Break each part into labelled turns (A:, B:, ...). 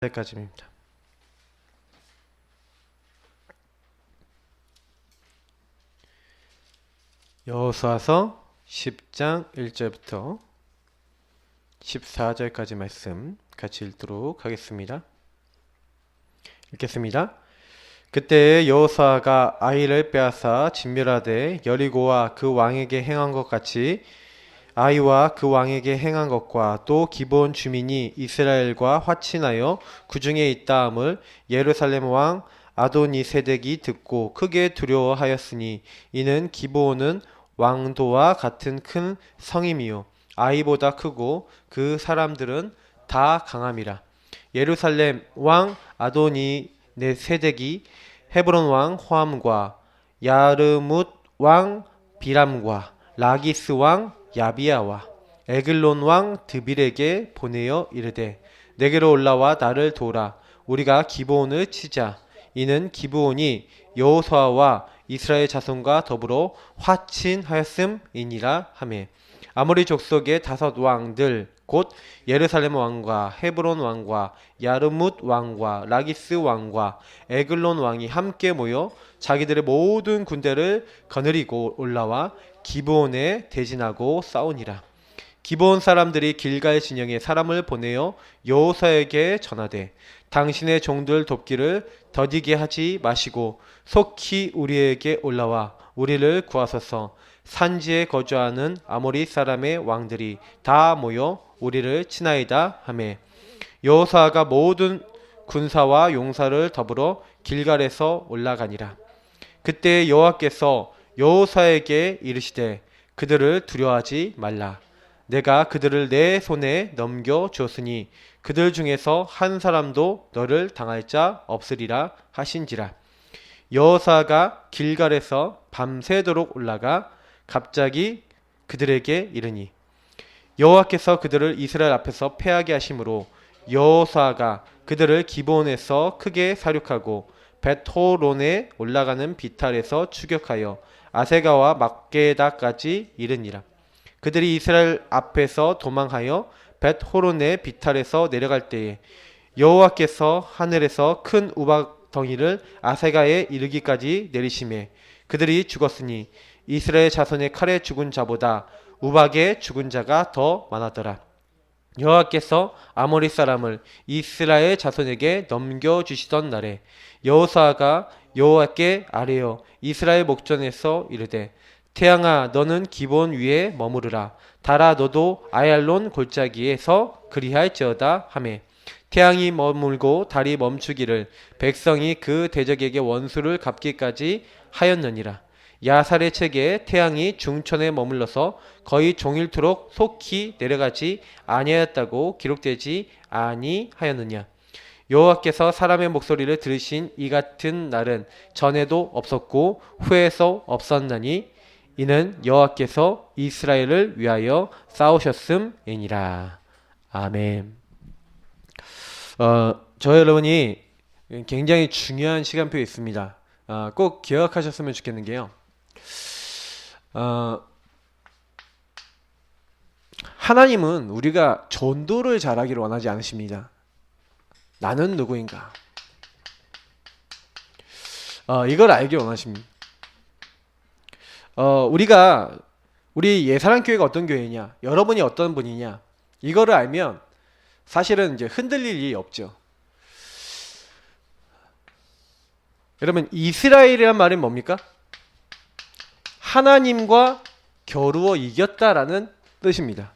A: 여기까지입니다. 여호수아서 10장 1절부터 14절까지 말씀 같이 읽도록 하겠습니다. 읽겠습니다. 그때 여호수아가 아이를 빼앗아 진멸하되 여리고와 그 왕에게 행한 것 같이 아이와 그 왕에게 행한 것과 또 기브온 주민이 이스라엘과 화친하여 그 중에 있다함을 예루살렘 왕 아도니세덱이 듣고 크게 두려워하였으니 이는 기브온은 왕도와 같은 큰 성임이요 아이보다 크고 그 사람들은 다 강함이라. 예루살렘 왕 아도니세덱이 헤브론 왕 호함과 야르뭇 왕 비람과 라기스 왕 야비야와 에글론 왕 드빌에게 보내어 이르되 내게로 올라와 나를 도우라. 우리가 기브온을 치자. 이는 기브온이 여호수아와 이스라엘 자손과 더불어 화친하였음이니라 하매 아모리 족속의 5 왕들 곧 예루살렘 왕과 헤브론 왕과 야르뭇 왕과 라기스 왕과 에글론 왕이 함께 모여 자기들의 모든 군대를 거느리고 올라와 기브온에 대진하고 싸우니라. 기브온 사람들이 길갈 진영에 사람을 보내어 여호수아에게 전하되 당신의 종들 돕기를 더디게 하지 마시고 속히 우리에게 올라와 우리를 구하소서. 산지에 거주하는 아모리 사람의 왕들이 다 모여 우리를 치나이다 하매 여호수아가 모든 군사와 용사를 더불어 길갈에서 올라가니라. 그때 여호와께서 여호수아에게 이르시되 그들을 두려워하지 말라. 내가 그들을 내 손에 넘겨 주었으니 그들 중에서 한 사람도 너를 당할 자 없으리라 하신지라. 여호수아가 길갈에서 밤새도록 올라가 갑자기 그들에게 이르니 여호와께서 그들을 이스라엘 앞에서 패하게 하심으로 여호수아가 그들을 기브온에서 크게 사륙하고 벳호론에 올라가는 비탈에서 추격하여 아세가와 막게다까지 이르니라. 그들이 이스라엘 앞에서 도망하여 벳호론의 비탈에서 내려갈 때에 여호와께서 하늘에서 큰 우박덩이를 아세가에 이르기까지 내리시매 그들이 죽었으니 이스라엘 자손의 칼에 죽은 자보다 우박에 죽은 자가 더 많았더라. 여호와께서 아모리 사람을 이스라엘 자손에게 넘겨주시던 날에 여호수아가 여호와께 아뢰어 이스라엘 목전에서 이르되 태양아 너는 기브온 위에 머무르라. 달아 너도 아얄론 골짜기에서 그리할지어다 하매 태양이 머물고 달이 멈추기를 백성이 그 대적에게 원수를 갚기까지 하였느니라. 야살의 책에 태양이 중천에 머물러서 거의 종일토록 속히 내려가지 아니하였다고 기록되지 아니하였느냐. 여호와께서 사람의 목소리를 들으신 이 같은 날은 전에도 없었고 후에서 없었나니 이는 여호와께서 이스라엘을 위하여 싸우셨음이니라. 아멘. 저 여러분이 굉장히 중요한 시간표에 있습니다. 꼭 기억하셨으면 좋겠는 게요. 하나님은 우리가 전도를 잘하기를 원하지 않으십니다. 나는 누구인가? 이걸 알기 원하십니다. 우리 예사랑교회가 어떤 교회냐, 여러분이 어떤 분이냐, 이거를 알면 사실은 이제 흔들릴 일이 없죠. 여러분, 이스라엘이란 말이 뭡니까? 하나님과 겨루어 이겼다라는 뜻입니다.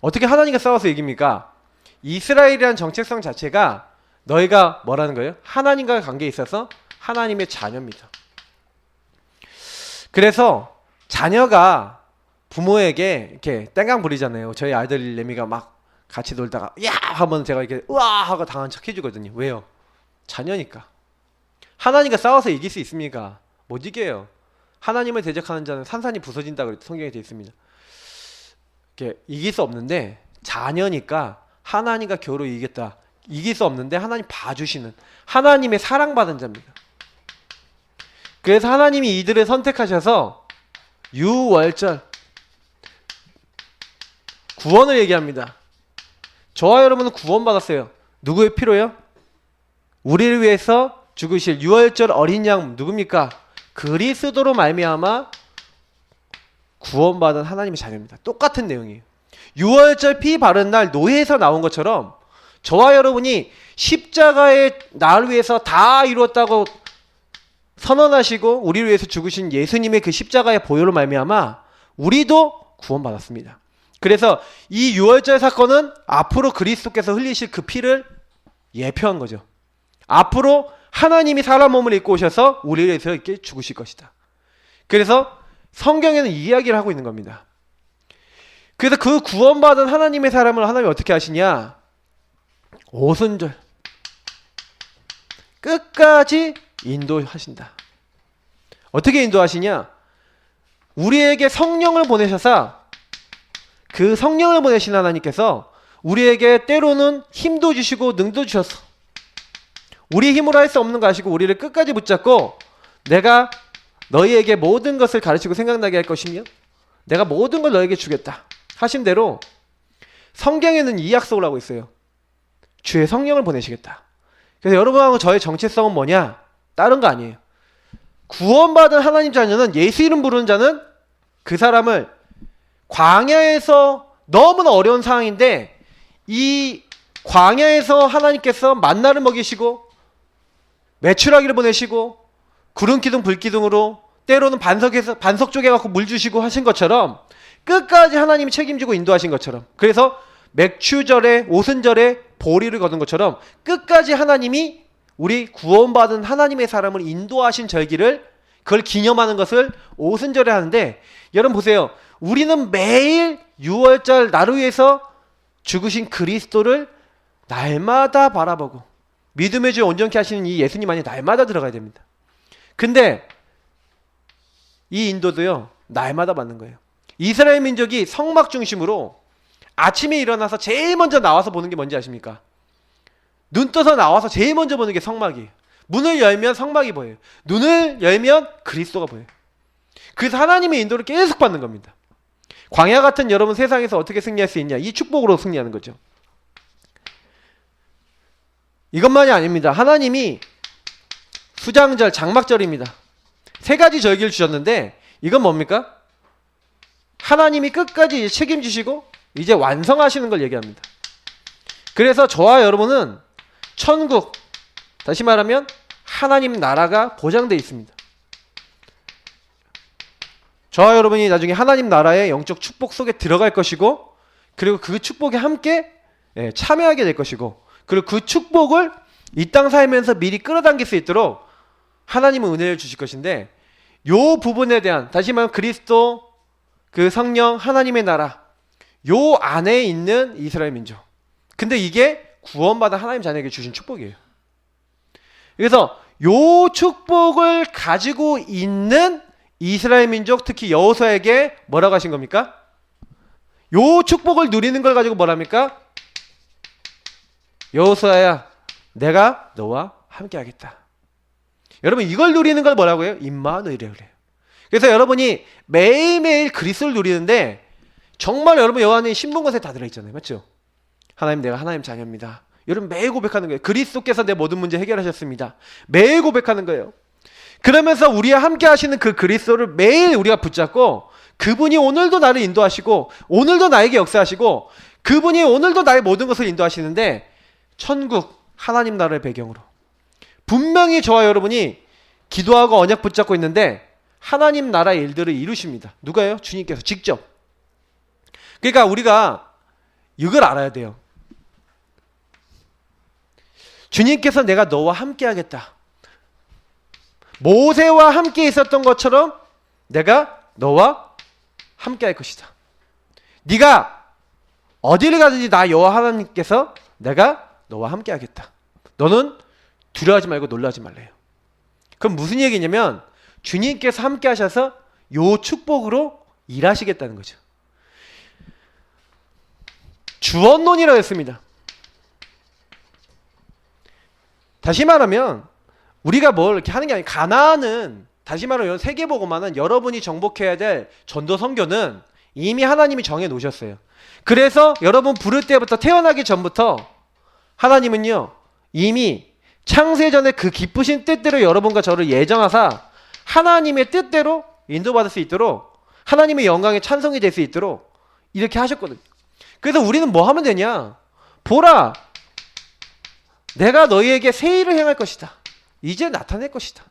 A: 어떻게 하나님과 싸워서 이깁니까? 이스라엘이라는 정체성 자체가 너희가 뭐라는 거예요? 하나님과의 관계에 있어서 하나님의 자녀입니다. 그래서 자녀가 부모에게 이렇게 땡강 부리잖아요. 저희 아들 레미가 막 같이 놀다가 야 하면 제가 이렇게 으아 하고 당한 척 해주거든요. 왜요? 자녀니까. 하나님과 싸워서 이길 수 있습니까? 못 이겨요. 하나님을 대적하는 자는 산산이 부서진다고 성경에 되어 있습니다. 이렇게 이길 수 없는데 자녀니까 하나님과 겨루 이겼다. 이길 수 없는데 하나님 봐주시는 하나님의 사랑받은 자입니다. 그래서 하나님이 이들을 선택하셔서 유월절 구원을 얘기합니다. 저와 여러분은 구원받았어요. 누구의 피로요? 우리를 위해서 죽으실 유월절 어린 양 누굽니까? 그리스도로 말미암아 구원받은 하나님의 자녀입니다. 똑같은 내용이에요. 유월절 피 바른 날 노예에서 나온 것처럼 저와 여러분이 십자가의 나를 위해서 다 이루었다고 선언하시고 우리를 위해서 죽으신 예수님의 그 십자가의 보혈로 말미암아 우리도 구원받았습니다. 그래서 이 유월절 사건은 앞으로 그리스도께서 흘리실 그 피를 예표한 거죠. 앞으로 하나님이 사람 몸을 입고 오셔서 우리를 위해서 이렇게 죽으실 것이다. 그래서 성경에는 이 이야기를 하고 있는 겁니다. 그래서 그 구원받은 하나님의 사람을 하나님이 어떻게 하시냐? 오순절 끝까지 인도하신다. 어떻게 인도하시냐? 우리에게 성령을 보내셔서 그 성령을 보내신 하나님께서 우리에게 때로는 힘도 주시고 능도 주셨어. 우리 힘으로 할 수 없는 거 아시고 우리를 끝까지 붙잡고 내가 너희에게 모든 것을 가르치고 생각나게 할 것이며 내가 모든 걸 너에게 주겠다 하신 대로 성경에는 이 약속을 하고 있어요. 주의 성령을 보내시겠다. 그래서 여러분하고 저의 정체성은 뭐냐? 다른 거 아니에요. 구원받은 하나님 자녀는 예수 이름 부르는 자는 그 사람을 광야에서 너무나 어려운 상황인데 이 광야에서 하나님께서 만나를 먹이시고 메추라기를 보내시고 구름 기둥 불 기둥으로 때로는 반석 쪽에 갖고 물 주시고 하신 것처럼 끝까지 하나님이 책임지고 인도하신 것처럼 그래서 맥추절에 오순절에 보리를 거둔 것처럼 끝까지 하나님이 우리 구원받은 하나님의 사람을 인도하신 절기를 그걸 기념하는 것을 오순절에 하는데 여러분 보세요. 우리는 매일 유월절 나를 위해서 죽으신 그리스도를 날마다 바라보고 믿음의 주 온전케 하시는 이 예수님 안에 날마다 들어가야 됩니다. 근데 이 인도도요 날마다 받는 거예요. 이스라엘 민족이 성막 중심으로 아침에 일어나서 제일 먼저 나와서 보는 게 뭔지 아십니까? 눈 떠서 나와서 제일 먼저 보는 게 성막이에요. 문을 열면 성막이 보여요. 눈을 열면 그리스도가 보여요. 그래서 하나님의 인도를 계속 받는 겁니다. 광야 같은 여러분 세상에서 어떻게 승리할 수 있냐? 이 축복으로 승리하는 거죠. 이것만이 아닙니다. 하나님이 수장절, 장막절입니다. 세 가지 절기를 주셨는데 이건 뭡니까? 하나님이 끝까지 책임지시고 이제 완성하시는 걸 얘기합니다. 그래서 저와 여러분은 천국, 다시 말하면 하나님 나라가 보장되어 있습니다. 저와 여러분이 나중에 하나님 나라의 영적 축복 속에 들어갈 것이고 그리고 그 축복에 함께 참여하게 될 것이고 그리고 그 축복을 이 땅 살면서 미리 끌어당길 수 있도록 하나님은 은혜를 주실 것인데 요 부분에 대한 다시 말하면 그리스도 그 성령 하나님의 나라 요 안에 있는 이스라엘 민족 근데 이게 구원받은 하나님 자녀에게 주신 축복이에요. 그래서 요 축복을 가지고 있는 이스라엘 민족 특히 여호수아에게 뭐라고 하신 겁니까? 요 축복을 누리는 걸 가지고 뭐랍니까? 여호수아야 내가 너와 함께 하겠다. 여러분 이걸 누리는 걸 뭐라고 해요? 임마누엘이라고 그래요. 그래서 여러분이 매일매일 그리스도를 누리는데 정말 여러분 여호와는 신분것에 다 들어있잖아요. 맞죠? 하나님 내가 하나님 자녀입니다. 여러분 매일 고백하는 거예요. 그리스도께서 내 모든 문제 해결하셨습니다. 매일 고백하는 거예요. 그러면서 우리와 함께 하시는 그 그리스도를 매일 우리가 붙잡고 그분이 오늘도 나를 인도하시고 오늘도 나에게 역사하시고 그분이 오늘도 나의 모든 것을 인도하시는데 천국 하나님 나라의 배경으로 분명히 저와 여러분이 기도하고 언약 붙잡고 있는데 하나님 나라의 일들을 이루십니다. 누가요? 주님께서 직접. 그러니까 우리가 이걸 알아야 돼요. 주님께서 내가 너와 함께 하겠다. 모세와 함께 있었던 것처럼 내가 너와 함께 할 것이다. 네가 어디를 가든지 나 여호와 하나님께서 내가 너와 함께 하겠다. 너는 두려워하지 말고 놀라지 말래요. 그럼 무슨 얘기냐면 주님께서 함께 하셔서 요 축복으로 일하시겠다는 거죠. 주언론이라고 했습니다. 다시 말하면 우리가 뭘 이렇게 하는 게 아니라 가나안은 다시 말하면 세계복음화는 여러분이 정복해야 될 전도 선교는 이미 하나님이 정해 놓으셨어요. 그래서 여러분 부를 때부터 태어나기 전부터 하나님은요 이미 창세전에 그 기쁘신 뜻대로 여러분과 저를 예정하사 하나님의 뜻대로 인도받을 수 있도록 하나님의 영광에 찬송이 될 수 있도록 이렇게 하셨거든요. 그래서 우리는 뭐 하면 되냐? 보라, 내가 너희에게 새 일을 행할 것이다. 이제 나타낼 것이다.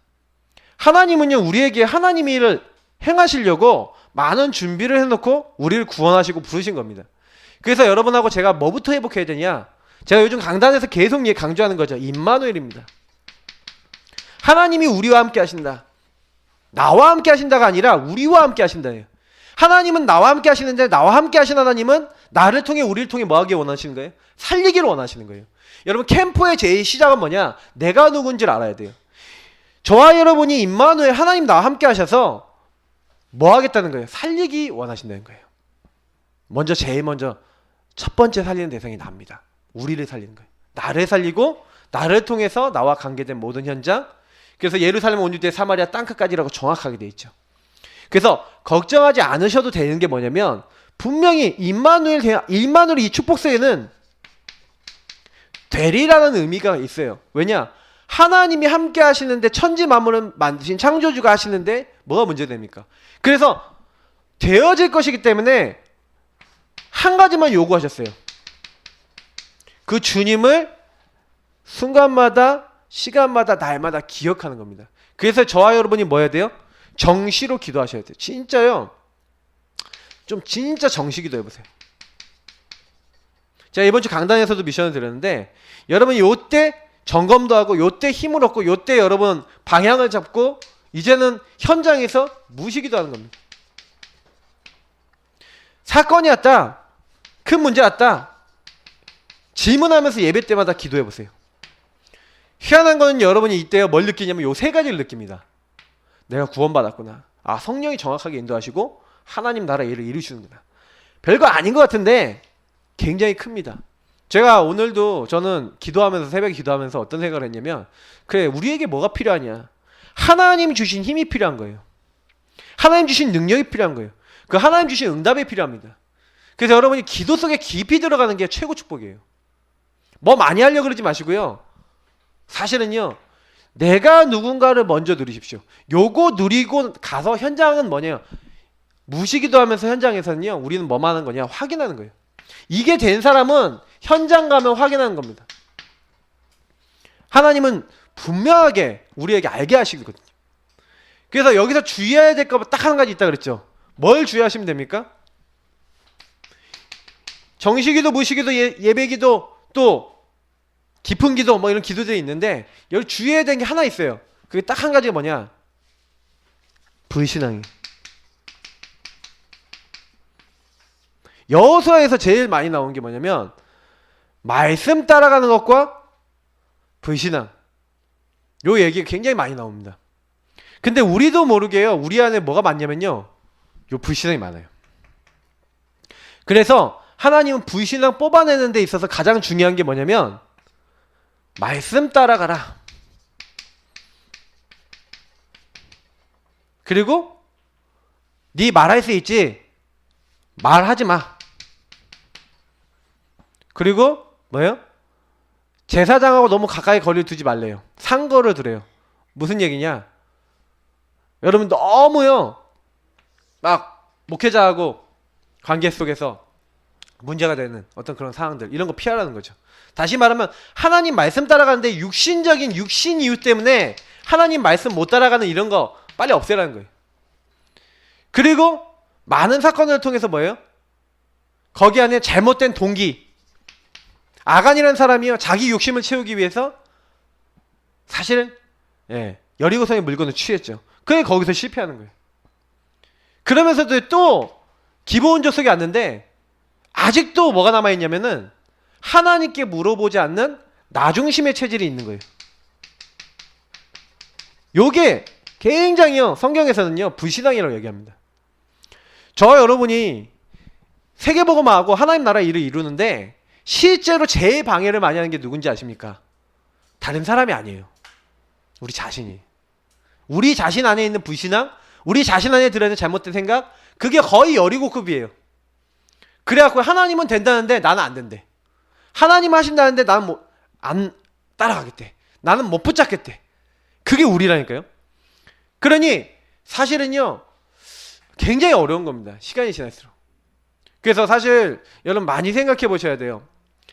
A: 하나님은요 우리에게 하나님의 일을 행하시려고 많은 준비를 해놓고 우리를 구원하시고 부르신 겁니다. 그래서 여러분하고 제가 뭐부터 회복해야 되냐? 제가 요즘 강단에서 계속 강조하는 거죠. 임마누엘입니다. 하나님이 우리와 함께 하신다. 나와 함께 하신다가 아니라 우리와 함께 하신다예요. 하나님은 나와 함께 하시는데 나와 함께 하신 하나님은 나를 통해 우리를 통해 뭐 하기 원하시는 거예요? 살리기를 원하시는 거예요. 여러분 캠프의 제일 시작은 뭐냐? 내가 누군지를 알아야 돼요. 저와 여러분이 임마누엘 하나님 나와 함께 하셔서 뭐 하겠다는 거예요? 살리기 원하신다는 거예요. 제일 먼저 첫 번째 살리는 대상이 나입니다. 우리를 살리는 거예요. 나를 살리고 나를 통해서 나와 관계된 모든 현장. 그래서 예루살렘 온유대 사마리아 땅끝까지라고 정확하게 돼 있죠. 그래서 걱정하지 않으셔도 되는 게 뭐냐면 분명히 임마누엘 이 축복세에는 되리라는 의미가 있어요. 왜냐? 하나님이 함께 하시는데 천지 만물을 만드신 창조주가 하시는데 뭐가 문제됩니까? 그래서 되어질 것이기 때문에 한 가지만 요구하셨어요. 그 주님을 순간마다 시간마다 날마다 기억하는 겁니다. 그래서 저와 여러분이 뭐 해야 돼요? 정시로 기도하셔야 돼요. 진짜요. 좀 진짜 정시 기도해 보세요. 제가 이번 주 강단에서도 미션을 드렸는데 여러분 요때 점검도 하고 요때 힘을 얻고 요때 여러분 방향을 잡고 이제는 현장에서 무시기도 하는 겁니다. 사건이 왔다. 큰 문제 왔다. 질문하면서 예배 때마다 기도해 보세요. 희한한 거는 여러분이 이때 뭘 느끼냐면 요 세 가지를 느낍니다. 내가 구원받았구나. 아, 성령이 정확하게 인도하시고 하나님 나라 일을 이루시는구나. 별거 아닌 것 같은데 굉장히 큽니다. 제가 오늘도 저는 기도하면서 새벽에 기도하면서 어떤 생각을 했냐면 그래 우리에게 뭐가 필요하냐. 하나님 주신 힘이 필요한 거예요. 하나님 주신 능력이 필요한 거예요. 그 하나님 주신 응답이 필요합니다. 그래서 여러분이 기도 속에 깊이 들어가는 게 최고 축복이에요. 뭐 많이 하려고 그러지 마시고요. 사실은요. 내가 누군가를 먼저 누리십시오. 요거 누리고 가서 현장은 뭐냐요? 무시기도 하면서 현장에서는요. 우리는 뭐만 하는 거냐? 확인하는 거예요. 이게 된 사람은 현장 가면 확인하는 겁니다. 하나님은 분명하게 우리에게 알게 하시거든요. 그래서 여기서 주의해야 될 거 딱 한 가지 있다 그랬죠. 뭘 주의하시면 됩니까? 정시기도, 무시기도, 예배기도, 또 깊은 기도 뭐 이런 기도들이 있는데 여기 주의해야 되는 게 하나 있어요. 그게 딱 한 가지가 뭐냐? 불신앙이에요. 여호수아에서 제일 많이 나온 게 뭐냐면 말씀 따라가는 것과 불신앙. 요 얘기가 굉장히 많이 나옵니다. 근데 우리도 모르게요. 우리 안에 뭐가 많냐면요. 요 불신앙이 많아요. 그래서 하나님은 불신앙 뽑아내는 데 있어서 가장 중요한 게 뭐냐면 말씀 따라가라. 그리고 네 말할 수 있지. 말하지 마. 그리고 뭐예요? 제사장하고 너무 가까이 거리를 두지 말래요. 상거를 두래요. 무슨 얘기냐? 여러분 너무요. 막 목회자하고 관계 속에서 문제가 되는 어떤 그런 상황들 이런 거 피하라는 거죠. 다시 말하면 하나님 말씀 따라가는데 육신적인 육신 이유 때문에 하나님 말씀 못 따라가는 이런 거 빨리 없애라는 거예요. 그리고 많은 사건을 통해서 뭐예요? 거기 안에 잘못된 동기. 아간이라는 사람이요. 자기 욕심을 채우기 위해서 사실은 여리고성의 물건을 취했죠. 그게 거기서 실패하는 거예요. 그러면서도 또 기브온 족속에 왔는데 아직도 뭐가 남아있냐면은 하나님께 물어보지 않는 나중심의 체질이 있는 거예요. 요게 굉장히요. 성경에서는요. 불신앙이라고 얘기합니다. 저와 여러분이 세계복음화하고 하나님 나라 일을 이루는데 실제로 제일 방해를 많이 하는 게 누군지 아십니까? 다른 사람이 아니에요. 우리 자신이. 우리 자신 안에 있는 불신앙, 우리 자신 안에 들어있는 잘못된 생각, 그게 거의 여리고급이에요. 그래갖고 하나님은 된다는데 나는 안 된대. 하나님 하신다는데 나는 안 따라가겠대. 나는 못 붙잡겠대. 그게 우리라니까요. 그러니 사실은요 굉장히 어려운 겁니다. 시간이 지날수록. 그래서 사실 여러분 많이 생각해 보셔야 돼요.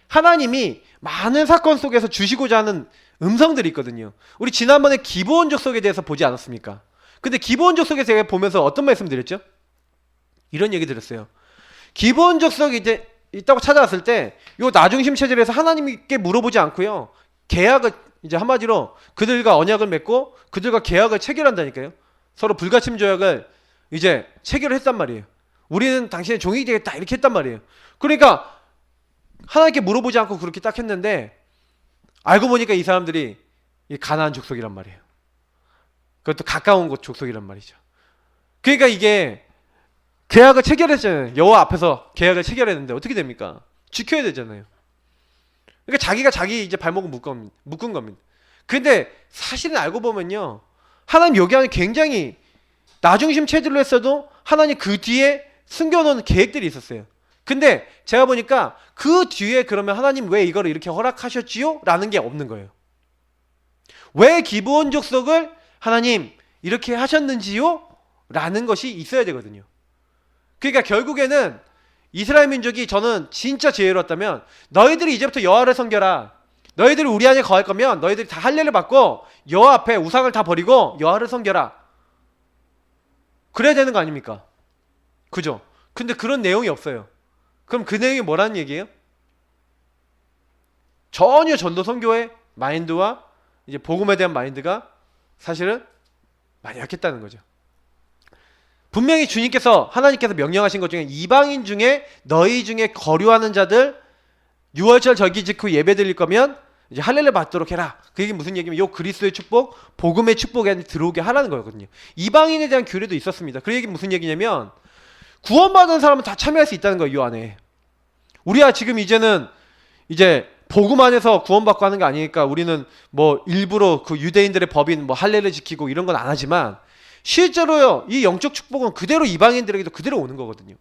A: 하나님이 많은 사건 속에서 주시고자 하는 음성들이 있거든요. 우리 지난번에 기브온 족속에 대해서 보지 않았습니까? 근데 기브온 족속에 제가 보면서 어떤 말씀 드렸죠? 이런 얘기 드렸어요. 기브온 족속이 이제 있다고 찾아왔을 때 요 나중심 체질에서 하나님께 물어보지 않고요. 계약을 이제 한마디로 그들과 언약을 맺고 그들과 계약을 체결한다니까요. 서로 불가침 조약을 이제 체결을 했단 말이에요. 우리는 당신의 종이 되겠다 이렇게 했단 말이에요. 그러니까 하나님께 물어보지 않고 그렇게 딱 했는데 알고 보니까 이 사람들이 이 가나안 족속이란 말이에요. 그것도 가까운 곳 족속이란 말이죠. 그러니까 이게 계약을 체결했잖아요. 여호와 앞에서 계약을 체결했는데 어떻게 됩니까? 지켜야 되잖아요. 그러니까 자기가 자기 이제 발목을 묶은 겁니다. 근데 사실은 알고 보면요. 하나님 여기 안에 굉장히 나중심 체질로 했어도 하나님 그 뒤에 숨겨놓은 계획들이 있었어요. 근데 제가 보니까 그 뒤에 그러면 하나님 왜 이거를 이렇게 허락하셨지요? 라는 게 없는 거예요. 왜 기브온 족속을 하나님 이렇게 하셨는지요? 라는 것이 있어야 되거든요. 그러니까 결국에는 이스라엘 민족이 저는 진짜 지혜로웠다면 너희들이 이제부터 여호와를 섬겨라. 너희들이 우리 안에 거할 거면 너희들이 다 할례를 받고 여호와 앞에 우상을 다 버리고 여호와를 섬겨라. 그래야 되는 거 아닙니까? 그죠? 근데 그런 내용이 없어요. 그럼 그 내용이 뭐라는 얘기예요? 전혀 전도 선교의 마인드와 이제 복음에 대한 마인드가 사실은 많이 약했다는 거죠. 분명히 주님께서 하나님께서 명령하신 것 중에 이방인 중에 너희 중에 거류하는 자들 6월절 절기 지키고 예배 드릴 거면 이제 할례를 받도록 해라. 그게 무슨 얘기냐면 요 그리스도의 축복, 복음의 축복에 들어오게 하라는 거거든요. 이방인에 대한 규례도 있었습니다. 그 얘기 무슨 얘기냐면 구원받은 사람은 다 참여할 수 있다는 거예요. 이 안에. 우리야 지금 이제는 이제 복음 안에서 구원받고 하는 게 아니니까 우리는 뭐 일부러 그 유대인들의 법인 뭐 할례를 지키고 이런 건 안 하지만 실제로요 이 영적 축복은 그대로 이방인들에게도 그대로 오는 거거든요.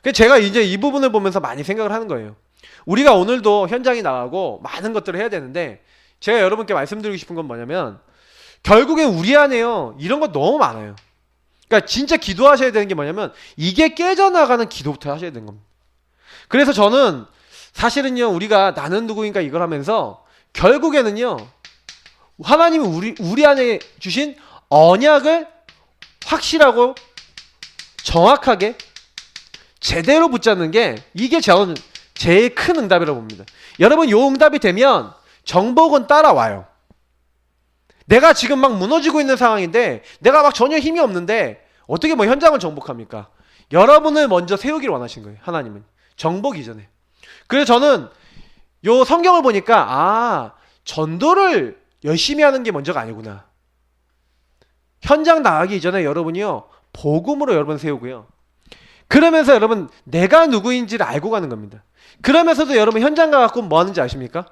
A: 그래서 제가 이제 이 부분을 보면서 많이 생각을 하는 거예요. 우리가 오늘도 현장에 나가고 많은 것들을 해야 되는데 제가 여러분께 말씀드리고 싶은 건 뭐냐면 결국엔 우리 안에요 이런 거 너무 많아요. 그러니까 진짜 기도하셔야 되는 게 뭐냐면 이게 깨져나가는 기도부터 하셔야 되는 겁니다. 그래서 저는 사실은요 우리가 나는 누구인가 이걸 하면서 결국에는요 하나님이 우리 안에 주신 언약을 확실하고 정확하게 제대로 붙잡는 게 이게 저는 제일 큰 응답이라고 봅니다. 여러분 요 응답이 되면 정복은 따라와요. 내가 지금 막 무너지고 있는 상황인데 내가 막 전혀 힘이 없는데 어떻게 뭐 현장을 정복합니까? 여러분을 먼저 세우기를 원하신 거예요. 하나님은 정복 이전에. 그래서 저는 요 성경을 보니까 전도를 열심히 하는 게 먼저가 아니구나. 현장 나가기 이전에 여러분이요 복음으로 여러분 세우고요. 그러면서 여러분 내가 누구인지를 알고 가는 겁니다. 그러면서도 여러분 현장 가갖고 뭐 하는지 아십니까?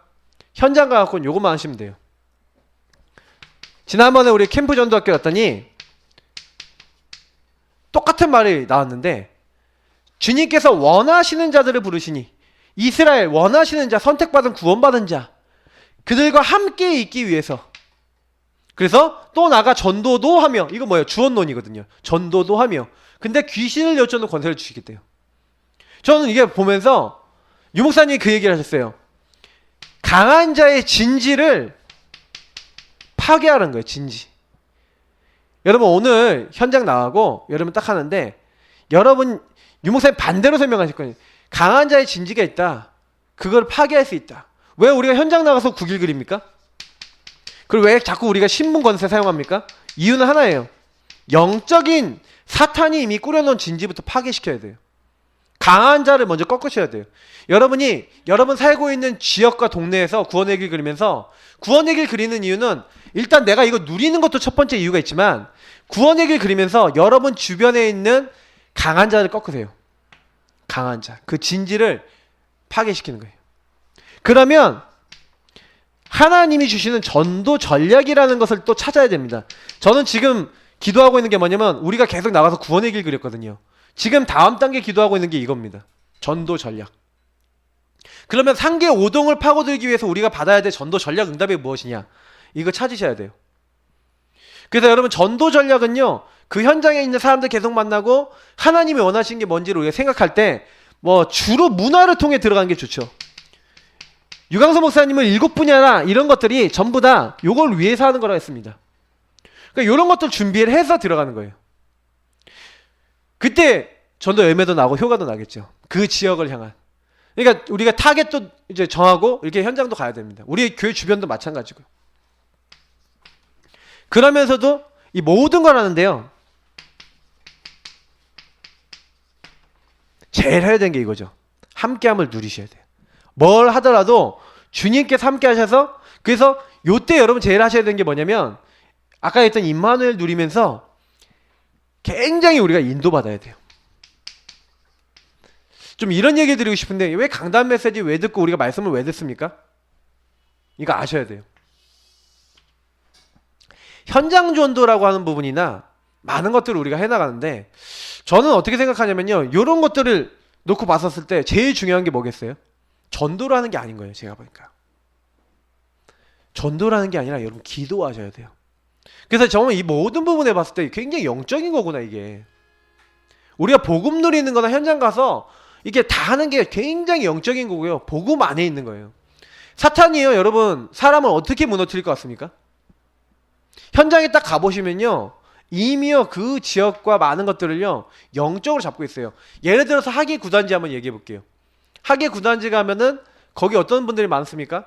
A: 현장 가갖고는 요것만 하시면 돼요. 지난번에 우리 캠프 전도학교 갔더니 똑같은 말이 나왔는데 주님께서 원하시는 자들을 부르시니 이스라엘 원하시는 자 선택받은 구원받은 자 그들과 함께 있기 위해서 그래서 또 나가 전도도 하며 이거 뭐예요? 주언론이거든요. 전도도 하며 근데 귀신을 여쭈는 권세를 주시겠대요. 저는 이게 보면서 유 목사님이 그 얘기를 하셨어요. 강한 자의 진지를 파괴하는 거예요. 진지. 여러분 오늘 현장 나가고 여러분 딱 하는데 여러분 유 목사님 반대로 설명하실 거예요. 강한 자의 진지가 있다. 그걸 파괴할 수 있다. 왜 우리가 현장 나가서 국일 그립니까? 그리고 왜 자꾸 우리가 신문 권세 사용합니까? 이유는 하나예요. 영적인 사탄이 이미 꾸려놓은 진지부터 파괴시켜야 돼요. 강한 자를 먼저 꺾으셔야 돼요. 여러분이 여러분 살고 있는 지역과 동네에서 구원의 길 그리면서 구원의 길 그리는 이유는 일단 내가 이거 누리는 것도 첫 번째 이유가 있지만 구원의 길 그리면서 여러분 주변에 있는 강한 자를 꺾으세요. 강한 자. 그 진지를 파괴시키는 거예요. 그러면 하나님이 주시는 전도 전략이라는 것을 또 찾아야 됩니다. 저는 지금 기도하고 있는 게 뭐냐면 우리가 계속 나가서 구원의 길 그렸거든요. 지금 다음 단계 기도하고 있는 게 이겁니다. 전도 전략. 그러면 상계 오동을 파고들기 위해서 우리가 받아야 될 전도 전략 응답이 무엇이냐? 이거 찾으셔야 돼요. 그래서 여러분 전도 전략은요, 그 현장에 있는 사람들 계속 만나고 하나님이 원하시는 게 뭔지를 우리가 생각할 때 뭐 주로 문화를 통해 들어가는 게 좋죠. 유광수 목사님은 7분야나 이런 것들이 전부 다 요걸 위해서 하는 거라고 했습니다. 그러니까 이런 것들 준비를 해서 들어가는 거예요. 그때 전도 열매도 나고 효과도 나겠죠. 그 지역을 향한. 그러니까 우리가 타겟도 이제 정하고 이렇게 현장도 가야 됩니다. 우리 교회 주변도 마찬가지고요. 그러면서도 이 모든 걸 하는데요, 제일 해야 되는 게 이거죠. 함께함을 누리셔야 돼요. 뭘 하더라도 주님께서 함께 하셔서, 그래서 요때 여러분 제일 하셔야 되는 게 뭐냐면 아까 했던 임마누엘 누리면서 굉장히 우리가 인도받아야 돼요. 좀 이런 얘기 드리고 싶은데, 왜 강단 메시지 왜 듣고 우리가 말씀을 왜 듣습니까? 이거 아셔야 돼요. 현장 전도라고 하는 부분이나 많은 것들을 우리가 해나가는데, 저는 어떻게 생각하냐면요, 이런 것들을 놓고 봤었을 때 제일 중요한 게 뭐겠어요? 전도라는 게 아닌 거예요. 제가 보니까 전도라는 게 아니라 여러분 기도하셔야 돼요. 그래서 정말 이 모든 부분에 봤을 때 굉장히 영적인 거구나. 이게 우리가 복음 누리는 거나 현장 가서 이게 다 하는 게 굉장히 영적인 거고요, 복음 안에 있는 거예요. 사탄이요, 여러분 사람을 어떻게 무너뜨릴 것 같습니까? 현장에 딱 가보시면요, 이미요 그 지역과 많은 것들을요 영적으로 잡고 있어요. 예를 들어서 하계 구단지 한번 얘기해 볼게요. 하계 구단지 가면은 거기 어떤 분들이 많습니까?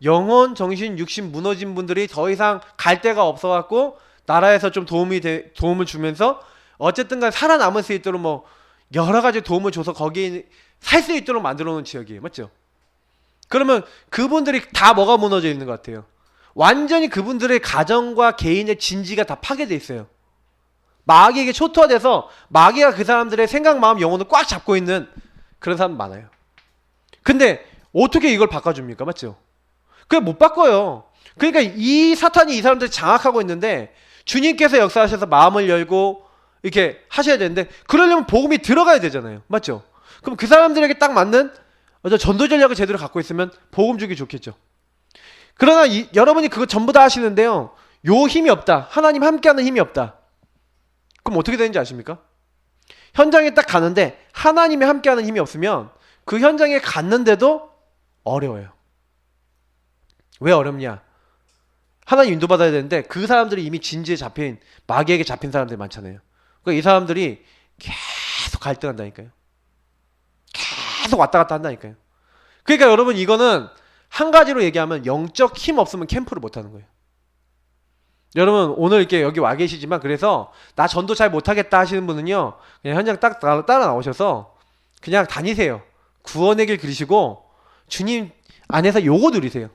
A: 영혼, 정신, 육신 무너진 분들이 더 이상 갈 데가 없어갖고 나라에서 좀 도움을 주면서 어쨌든 간 살아남을 수 있도록 뭐 여러 가지 도움을 줘서 거기에 살 수 있도록 만들어 놓은 지역이에요. 맞죠? 그러면 그분들이 다 뭐가 무너져 있는 것 같아요? 완전히 그분들의 가정과 개인의 진지가 다 파괴되어 있어요. 마귀에게 초토화돼서 마귀가 그 사람들의 생각, 마음, 영혼을 꽉 잡고 있는 그런 사람 많아요. 근데 어떻게 이걸 바꿔줍니까? 맞죠? 그냥 못 바꿔요. 그러니까 이 사탄이 이 사람들을 장악하고 있는데, 주님께서 역사하셔서 마음을 열고 이렇게 하셔야 되는데, 그러려면 복음이 들어가야 되잖아요. 맞죠? 그럼 그 사람들에게 딱 맞는 전도 전략을 제대로 갖고 있으면 복음 주기 좋겠죠. 그러나 여러분이 그거 전부 다 하시는데요, 요 힘이 없다, 하나님 함께하는 힘이 없다, 그럼 어떻게 되는지 아십니까? 현장에 딱 가는데 하나님이 함께하는 힘이 없으면 그 현장에 갔는데도 어려워요. 왜 어렵냐? 하나님 인도받아야 되는데 그 사람들이 이미 진지에 잡힌, 마귀에게 잡힌 사람들이 많잖아요. 그러니까 이 사람들이 계속 갈등한다니까요. 계속 왔다 갔다 한다니까요. 그러니까 여러분 이거는 한 가지로 얘기하면 영적 힘 없으면 캠프를 못하는 거예요. 여러분 오늘 이렇게 여기 와 계시지만, 그래서 나 전도 잘 못하겠다 하시는 분은요, 그냥 현장 딱 따라 나오셔서 그냥 다니세요. 구원의 길 그리시고 주님 안에서 요거 누리세요.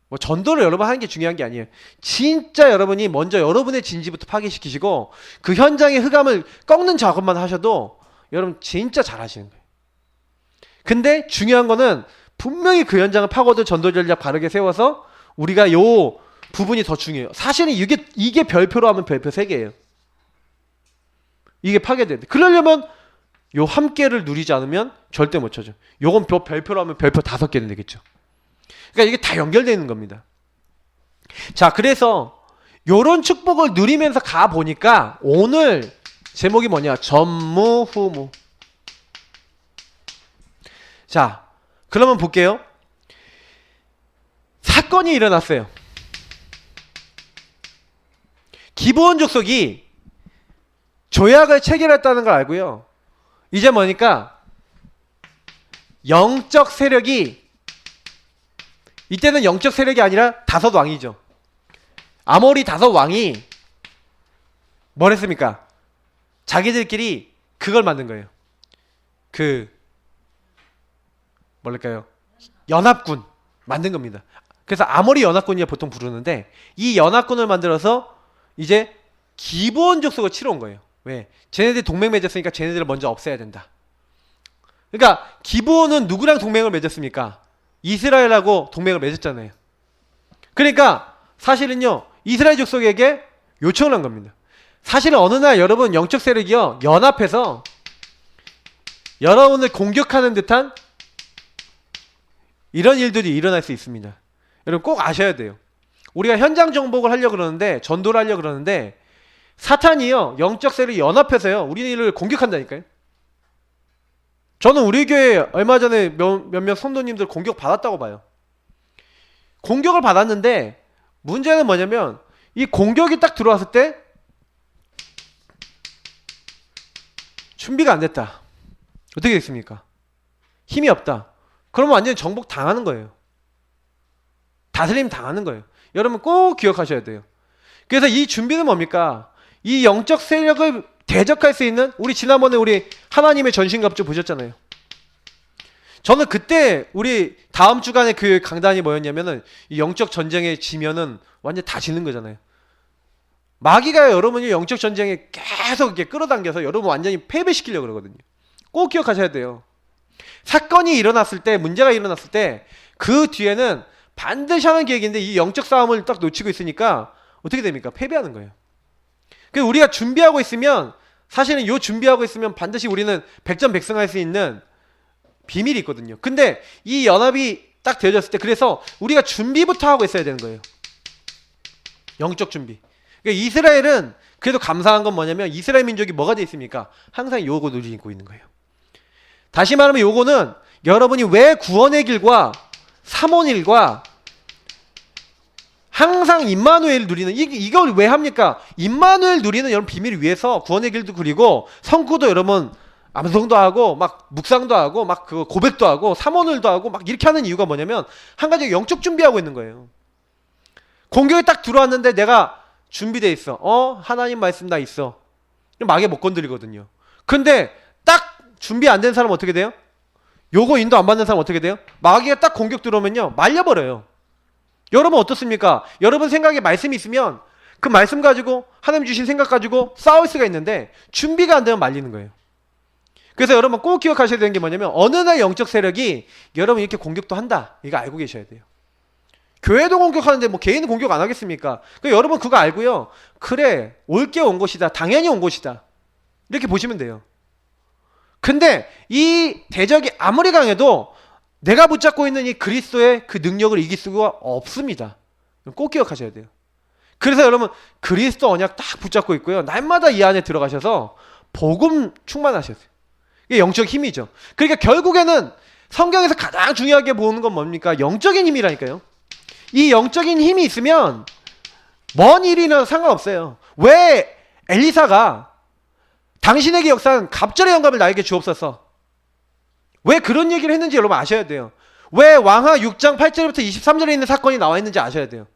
A: 뭐 전도를 여러분 하는 게 중요한 게 아니에요. 진짜 여러분이 먼저 여러분의 진지부터 파괴시키시고 그 현장의 흑암을 꺾는 작업만 하셔도 여러분 진짜 잘하시는 거예요. 근데 중요한 거는 분명히 그 현장을 파고들 전도 전략 바르게 세워서 우리가 요 부분이 더 중요해요. 사실은 이게 별표로 하면 별표 3개예요. 이게 파괴되는데, 그러려면 요 함께를 누리지 않으면 절대 못 쳐죠. 요건 별표로 하면 별표 5개는 되겠죠. 그러니까 이게 다 연결되어 있는 겁니다. 자, 그래서 요런 축복을 누리면서 가보니까 오늘 제목이 뭐냐? 전무후무. 자, 그러면 볼게요. 사건이 일어났어요. 기브온 족속이 조약을 체결했다는 걸 알고요, 이제 뭐니까 영적 세력이, 이때는 영적 세력이 아니라 다섯 왕이죠. 아모리 다섯 왕이 뭘 했습니까? 자기들끼리 그걸 만든 거예요. 뭐랄까요? 연합군 만든 겁니다. 그래서 아모리 연합군이라 보통 부르는데, 이 연합군을 만들어서 이제 기브온 족속을 치러 온 거예요. 왜? 쟤네들이 동맹 맺었으니까 쟤네들을 먼저 없애야 된다. 그러니까 기브온은 누구랑 동맹을 맺었습니까? 이스라엘하고 동맹을 맺었잖아요. 그러니까 사실은요, 이스라엘 족속에게 요청을 한 겁니다. 사실은 어느 날 여러분 영적 세력이요 연합해서 여러분을 공격하는 듯한 이런 일들이 일어날 수 있습니다. 여러분 꼭 아셔야 돼요. 우리가 현장 정복을 하려고 그러는데, 전도를 하려고 그러는데, 사탄이요 영적 세력이 연합해서요 우리를 공격한다니까요. 저는 우리 교회 얼마 전에 몇몇 성도님들 공격 받았다고 봐요. 공격을 받았는데 문제는 뭐냐면 이 공격이 딱 들어왔을 때 준비가 안 됐다. 어떻게 됐습니까? 힘이 없다. 그러면 완전히 정복 당하는 거예요. 다스림 당하는 거예요. 여러분 꼭 기억하셔야 돼요. 그래서 이 준비는 뭡니까? 이 영적 세력을 대적할 수 있는, 우리 지난번에 우리 하나님의 전신갑주 보셨잖아요. 저는 그때 우리 다음 주간의 그 강단이 뭐였냐면은 이 영적 전쟁에 지면은 완전 다 지는 거잖아요. 마귀가 여러분이 영적 전쟁에 계속 이렇게 끌어당겨서 여러분 완전히 패배시키려고 그러거든요. 꼭 기억하셔야 돼요. 사건이 일어났을 때, 문제가 일어났을 때 그 뒤에는 반드시 하는 계획인데 이 영적 싸움을 딱 놓치고 있으니까 어떻게 됩니까? 패배하는 거예요. 그래서 우리가 준비하고 있으면, 사실은 요 준비하고 있으면 반드시 우리는 백전백승할 수 있는 비밀이 있거든요. 근데 이 연합이 딱 되어졌을 때, 그래서 우리가 준비부터 하고 있어야 되는 거예요. 영적 준비. 그러니까 이스라엘은 그래도 감사한 건 뭐냐면 이스라엘 민족이 뭐가 돼 있습니까? 항상 요거 누리고 있는 거예요. 다시 말하면 요거는 여러분이 왜 구원의 길과 삼원일과 항상 임마누엘 누리는, 이걸 왜 합니까? 임마누엘 누리는 여러분 비밀을 위해서 구원의 길도 그리고 성구도 여러분 암송도 하고 막 묵상도 하고 막 그 고백도 하고 삼원을도 하고 막 이렇게 하는 이유가 뭐냐면 한 가지 영적 준비하고 있는 거예요. 공격이 딱 들어왔는데 내가 준비돼 있어. 하나님 말씀 나 있어. 마귀 못 건드리거든요. 근데 딱 준비 안 된 사람 어떻게 돼요? 요거 인도 안 받는 사람 어떻게 돼요? 마귀가 딱 공격 들어오면요 말려버려요. 여러분 어떻습니까? 여러분 생각에 말씀이 있으면 그 말씀 가지고 하나님 주신 생각 가지고 싸울 수가 있는데 준비가 안 되면 말리는 거예요. 그래서 여러분 꼭 기억하셔야 되는 게 뭐냐면 어느 날 영적 세력이 여러분 이렇게 공격도 한다. 이거 알고 계셔야 돼요. 교회도 공격하는데 뭐 개인은 공격 안 하겠습니까? 그러니까 여러분 그거 알고요. 그래, 올게 온 것이다. 당연히 온 것이다. 이렇게 보시면 돼요. 근데 이 대적이 아무리 강해도 내가 붙잡고 있는 이 그리스도의 그 능력을 이길 수가 없습니다. 꼭 기억하셔야 돼요. 그래서 여러분 그리스도 언약 딱 붙잡고 있고요. 날마다 이 안에 들어가셔서 복음 충만하셔야 돼요. 이게 영적 힘이죠. 그러니까 결국에는 성경에서 가장 중요하게 보는 건 뭡니까? 영적인 힘이라니까요. 이 영적인 힘이 있으면 먼 일이나 상관없어요. 왜 엘리사가 당신에게 역사한 갑절의 영감을 나에게 주옵소서, 왜 그런 얘기를 했는지 여러분 아셔야 돼요. 왜 왕하 6장 8절부터 23절에 있는 사건이 나와 있는지 아셔야 돼요.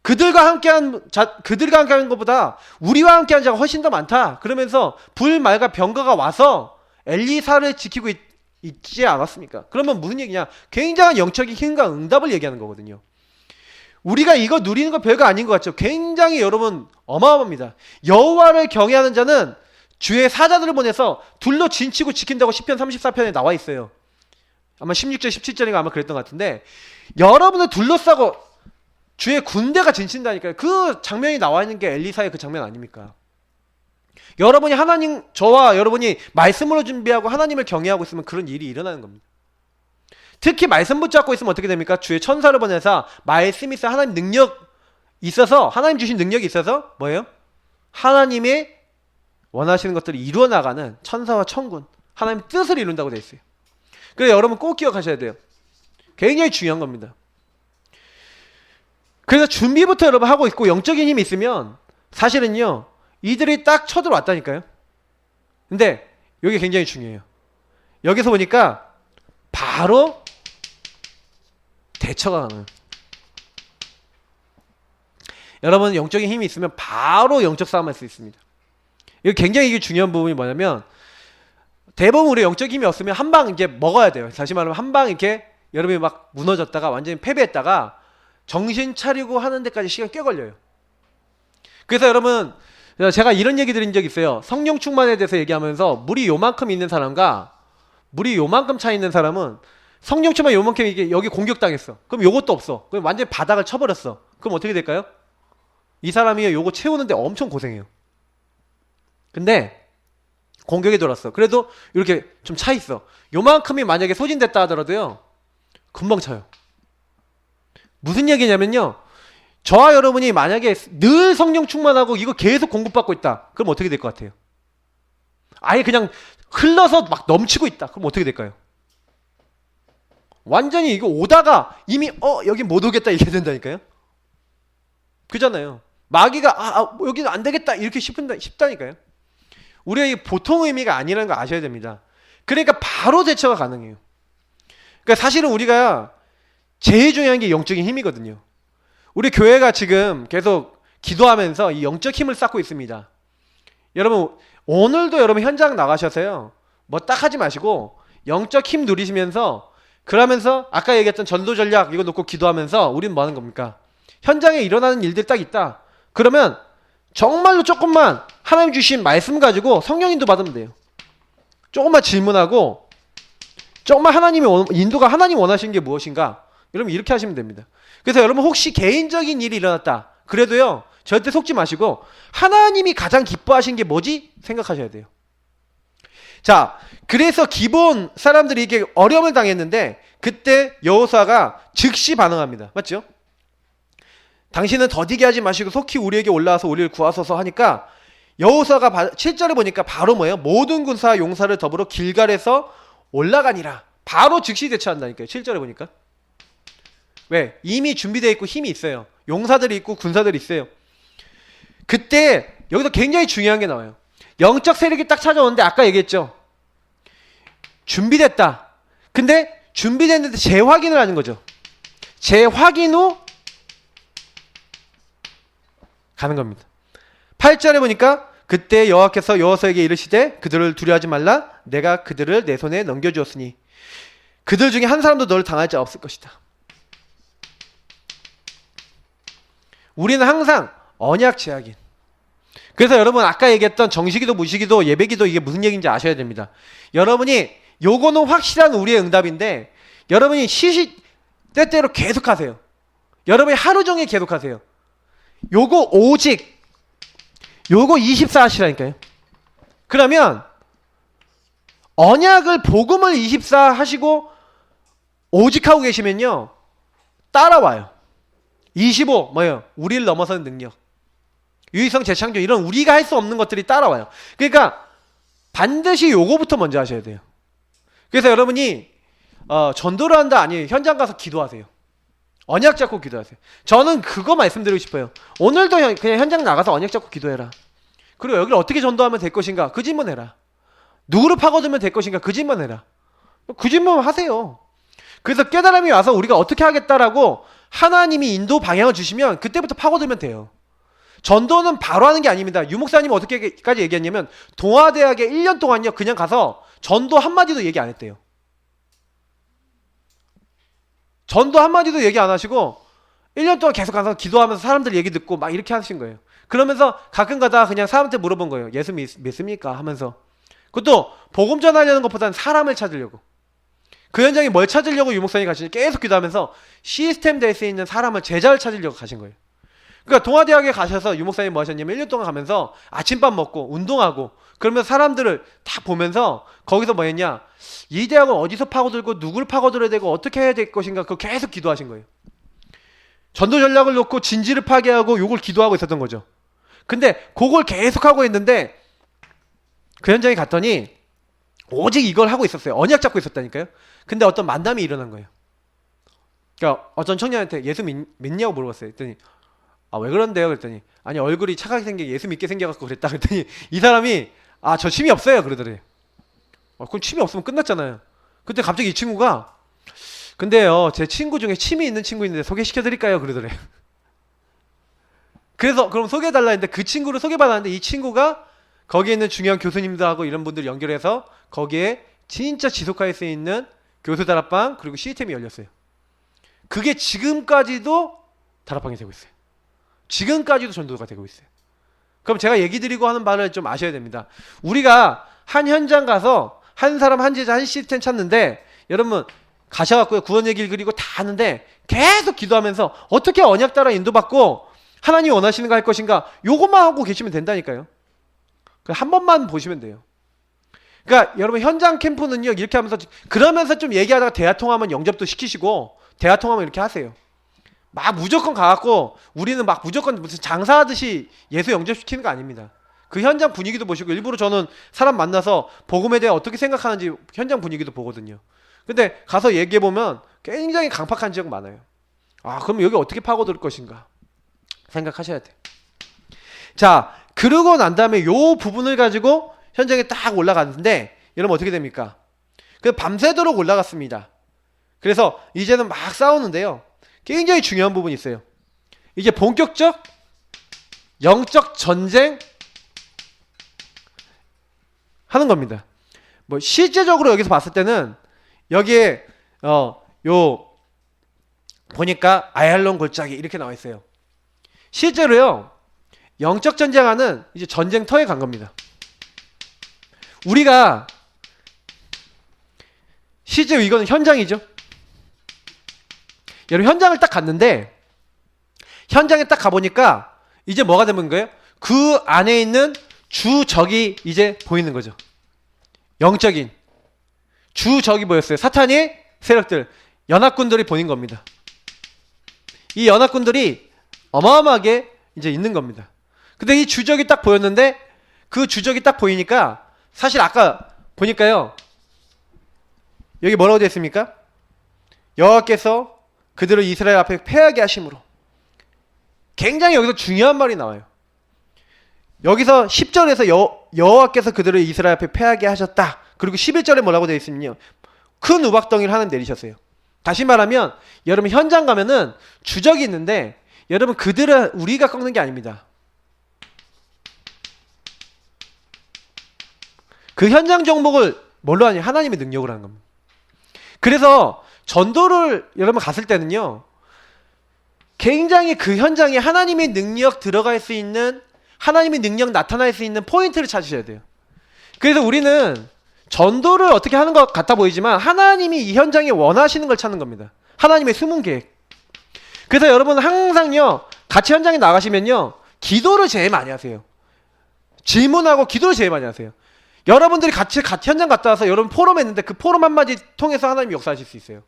A: 그들과 함께한 것보다 우리와 함께한 자가 훨씬 더 많다. 그러면서 불말과 병거가 와서 엘리사를 지키고 있지 않았습니까? 그러면 무슨 얘기냐? 굉장한 영적인 힘과 응답을 얘기하는 거거든요. 우리가 이거 누리는 거 별거 아닌 것 같죠? 굉장히 여러분 어마어마합니다. 여호와를 경외하는 자는 주의 사자들을 보내서 둘로 진치고 지킨다고 시편 34편에 나와 있어요. 아마 16절 17절인가 아마 그랬던 것 같은데, 여러분을 둘러싸고 주의 군대가 진친다니까요. 그 장면이 나와 있는 게 엘리사의 그 장면 아닙니까? 여러분이 저와 여러분이 말씀으로 준비하고 하나님을 경외하고 있으면 그런 일이 일어나는 겁니다. 특히 말씀 붙잡고 있으면 어떻게 됩니까? 주의 천사를 보내서 말씀이 있어, 하나님 능력 있어서, 하나님 주신 능력이 있어서 뭐예요? 하나님의 원하시는 것들을 이루어 나가는 천사와 천군, 하나님 뜻을 이룬다고 되어 있어요. 그래서 여러분 꼭 기억하셔야 돼요. 굉장히 중요한 겁니다. 그래서 준비부터 여러분 하고 있고 영적인 힘이 있으면 사실은요 이들이 딱 쳐들어왔다니까요. 근데 여기 굉장히 중요해요. 여기서 보니까 바로 대처가 가능해요. 여러분 영적인 힘이 있으면 바로 영적 싸움할 수 있습니다. 이거 굉장히 이게 중요한 부분이 뭐냐면, 대부분 우리 영적 힘이 없으면 한 방 이제 먹어야 돼요. 다시 말하면 한 방 이렇게 여러분이 막 무너졌다가 완전히 패배했다가 정신 차리고 하는 데까지 시간 꽤 걸려요. 그래서 여러분 제가 이런 얘기 드린 적 있어요. 성령 충만에 대해서 얘기하면서 물이 요만큼 있는 사람과 물이 요만큼 차 있는 사람은, 성령 충만 요만큼 이게 여기 공격당했어. 그럼 요것도 없어. 그럼 완전히 바닥을 쳐버렸어. 그럼 어떻게 될까요? 이 사람이 요거 채우는데 엄청 고생해요. 근데 공격이 들어왔어. 그래도 이렇게 좀 차 있어. 요만큼이 만약에 소진됐다 하더라도요, 금방 차요. 무슨 얘기냐면요, 저와 여러분이 만약에 늘 성령 충만하고 이거 계속 공급받고 있다, 그럼 어떻게 될 것 같아요? 아예 그냥 흘러서 막 넘치고 있다, 그럼 어떻게 될까요? 완전히 이거 오다가 이미 여기 못 오겠다 이렇게 된다니까요. 그잖아요. 마귀가 여기는 안 되겠다 이렇게 싶다니까요. 우리가 이 보통 의미가 아니라는 거 아셔야 됩니다. 그러니까 바로 대처가 가능해요. 그러니까 사실은 우리가 제일 중요한 게 영적인 힘이거든요. 우리 교회가 지금 계속 기도하면서 이 영적 힘을 쌓고 있습니다. 여러분, 오늘도 여러분 현장 나가셔서요, 뭐 딱 하지 마시고 영적 힘 누리시면서, 그러면서 아까 얘기했던 전도 전략 이거 놓고 기도하면서 우리는 뭐 하는 겁니까? 현장에 일어나는 일들 딱 있다, 그러면 정말로 조금만 하나님 주신 말씀 가지고 성령 인도 받으면 돼요. 조금만 질문하고, 조금만 하나님의 인도가, 하나님 원하시는 게 무엇인가, 여러분 이렇게 하시면 됩니다. 그래서 여러분 혹시 개인적인 일이 일어났다 그래도요, 절대 속지 마시고 하나님이 가장 기뻐하시는 게 뭐지? 생각하셔야 돼요. 자, 그래서 기본 사람들이 이게 어려움을 당했는데 그때 여호수아가 즉시 반응합니다. 맞죠? 당신은 더디게 하지 마시고 속히 우리에게 올라와서 우리를 구하소서 하니까 여호수아가 7절에 보니까 바로 뭐예요? 모든 군사와 용사를 더불어 길갈에서 올라가니라. 바로 즉시 대처한다니까요. 7절에 보니까. 왜? 이미 준비되어 있고 힘이 있어요. 용사들이 있고 군사들이 있어요. 그때 여기서 굉장히 중요한 게 나와요. 영적 세력이 딱 찾아오는데 아까 얘기했죠, 준비됐다. 근데 준비됐는데 재확인을 하는 거죠. 재확인 후 가는 겁니다. 8절에 보니까 그때 여호와께서 여호수아에게 이르시되 그들을 두려워하지 말라. 내가 그들을 내 손에 넘겨주었으니 그들 중에 한 사람도 너를 당할 자 없을 것이다. 우리는 항상 언약 재확인. 그래서 여러분 아까 얘기했던 정시기도 무시기도 예배기도 이게 무슨 얘기인지 아셔야 됩니다. 여러분이 요거는 확실한 우리의 응답인데 여러분이 때때로 계속하세요. 여러분이 하루 종일 계속하세요. 요거 오직 요거 24 하시라니까요. 그러면 언약을 복음을 24 하시고 오직 하고 계시면요, 따라와요. 25 뭐예요? 우리를 넘어서는 능력, 유의성, 재창조, 이런 우리가 할 수 없는 것들이 따라와요. 그러니까 반드시 요거부터 먼저 하셔야 돼요. 그래서 여러분이 전도를 한다 아니에요. 현장 가서 기도하세요. 언약 잡고 기도하세요. 저는 그거 말씀드리고 싶어요. 오늘도 그냥 현장 나가서 언약 잡고 기도해라. 그리고 여기를 어떻게 전도하면 될 것인가, 그 질문해라. 누구를 파고들면 될 것인가, 그 질문해라. 그 질문 하세요. 그래서 깨달음이 와서 우리가 어떻게 하겠다라고 하나님이 인도 방향을 주시면 그때부터 파고들면 돼요. 전도는 바로 하는 게 아닙니다. 유목사님은 어떻게까지 얘기했냐면 동아대학에 1년 동안요 그냥 가서 전도 한마디도 얘기 안 했대요. 전도 한마디도 얘기 안 하시고 1년 동안 계속 가서 기도하면서 사람들 얘기 듣고 막 이렇게 하신 거예요. 그러면서 가끔 가다가 그냥 사람한테 물어본 거예요. 예수 믿습니까? 하면서. 그것도 복음 전하려는 것보다는 사람을 찾으려고. 그 현장에 뭘 찾으려고 유목사님이 가시니 계속 기도하면서 시스템 될 수 있는 사람을, 제자를 찾으려고 가신 거예요. 그러니까 동아대학에 가셔서 유목사님 뭐 하셨냐면 1년 동안 가면서 아침밥 먹고 운동하고 그러면서 사람들을 다 보면서 거기서 뭐 했냐, 이 대학은 어디서 파고들고 누구를 파고들어야 되고 어떻게 해야 될 것인가, 그거 계속 기도하신 거예요. 전도 전략을 놓고 진지를 파괴하고 요걸 기도하고 있었던 거죠. 근데 그걸 계속하고 있는데 그 현장에 갔더니 오직 이걸 하고 있었어요. 언약 잡고 있었다니까요. 근데 어떤 만남이 일어난 거예요. 그러니까 어떤 청년한테 예수 믿냐고 물어봤어요. 그랬더니 왜 그런데요? 그랬더니 아니 얼굴이 착하게 생겨 예수 믿게 생겨갖고 그랬다. 그랬더니 이 사람이 저 취미 없어요 그러더래요. 그럼 취미 없으면 끝났잖아요. 그때 갑자기 이 친구가 근데요 제 친구 중에 취미 있는 친구 있는데 소개시켜드릴까요? 그러더래요. 그래서 그럼 소개해달라 했는데 그 친구를 소개받았는데 이 친구가 거기에 있는 중요한 교수님들하고 이런 분들 연결해서 거기에 진짜 지속할 수 있는 교수 다락방 그리고 시스템이 열렸어요. 그게 지금까지도 다락방이 되고 있어요. 지금까지도 전도가 되고 있어요. 그럼 제가 얘기 드리고 하는 말을 좀 아셔야 됩니다. 우리가 한 현장 가서 한 사람 한 제자 한 시스템 찾는데 여러분 가셔갖고요 구원 얘기를 그리고 다 하는데 계속 기도하면서 어떻게 언약 따라 인도받고 하나님이 원하시는 거 할 것인가 요것만 하고 계시면 된다니까요. 한 번만 보시면 돼요. 그러니까 여러분 현장 캠프는요 이렇게 하면서 그러면서 좀 얘기하다가 대화 통하면 영접도 시키시고 대화 통하면 이렇게 하세요. 막 무조건 가갖고 우리는 막 무조건 무슨 장사하듯이 예수 영접시키는 거 아닙니다. 그 현장 분위기도 보시고 일부러 저는 사람 만나서 복음에 대해 어떻게 생각하는지 현장 분위기도 보거든요. 근데 가서 얘기해보면 굉장히 강팍한 지역 많아요. 아 그럼 여기 어떻게 파고들 것인가 생각하셔야 돼요. 자 그러고 난 다음에 요 부분을 가지고 현장에 딱 올라갔는데 여러분 어떻게 됩니까? 그 밤새도록 올라갔습니다. 그래서 이제는 막 싸우는데요. 굉장히 중요한 부분이 있어요. 이제 본격적 영적 전쟁 하는 겁니다. 뭐 실제적으로 여기서 봤을 때는 여기에 요 보니까 아얄론 골짜기 이렇게 나와 있어요. 실제로요. 영적 전쟁하는 이제 전쟁터에 간 겁니다. 우리가 실제로 이거는 현장이죠. 여러분 현장을 딱 갔는데 현장에 딱 가보니까 이제 뭐가 되는 거예요? 그 안에 있는 주적이 이제 보이는 거죠. 영적인 주적이 보였어요. 사탄의 세력들, 연합군들이 보인 겁니다. 이 연합군들이 어마어마하게 이제 있는 겁니다. 근데 이 주적이 딱 보였는데 그 주적이 딱 보이니까 사실 아까 보니까요. 여기 뭐라고 되어 있습니까? 여호와께서 그들을 이스라엘 앞에 패하게 하심으로. 굉장히 여기서 중요한 말이 나와요. 여기서 10절에서 여호와께서 그들을 이스라엘 앞에 패하게 하셨다. 그리고 11절에 뭐라고 되어 있으면요. 큰 우박덩이를 하나 내리셨어요. 다시 말하면 여러분 현장 가면은 주적이 있는데 여러분 그들은 우리가 꺾는 게 아닙니다. 그 현장 정복을 뭘로 하냐? 하나님의 능력으로 하는 겁니다. 그래서 전도를 여러분 갔을 때는요. 굉장히 그 현장에 하나님의 능력 들어갈 수 있는 하나님의 능력 나타날 수 있는 포인트를 찾으셔야 돼요. 그래서 우리는 전도를 어떻게 하는 것 같아 보이지만 하나님이 이 현장에 원하시는 걸 찾는 겁니다. 하나님의 숨은 계획. 그래서 여러분 항상요. 같이 현장에 나가시면요. 기도를 제일 많이 하세요. 질문하고 기도를 제일 많이 하세요. 여러분들이 같이 현장 갔다 와서 여러분 포럼 했는데 그 포럼 한마디 통해서 하나님이 역사하실 수 있어요.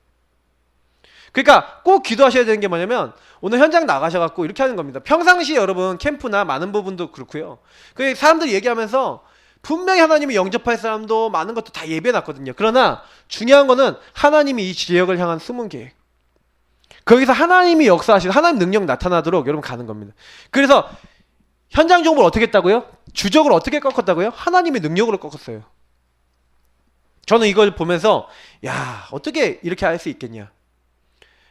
A: 그러니까 꼭 기도하셔야 되는 게 뭐냐면 오늘 현장 나가셔갖고 이렇게 하는 겁니다. 평상시 여러분 캠프나 많은 부분도 그렇고요. 그 사람들이 얘기하면서 분명히 하나님이 영접할 사람도 많은 것도 다 예배해놨거든요. 그러나 중요한 거는 하나님이 이 지역을 향한 숨은 계획. 거기서 하나님이 역사하시는 하나님 능력 나타나도록 여러분 가는 겁니다. 그래서 현장 정보를 어떻게 했다고요? 주적을 어떻게 꺾었다고요? 하나님의 능력으로 꺾었어요. 저는 이걸 보면서 야 어떻게 이렇게 할 수 있겠냐.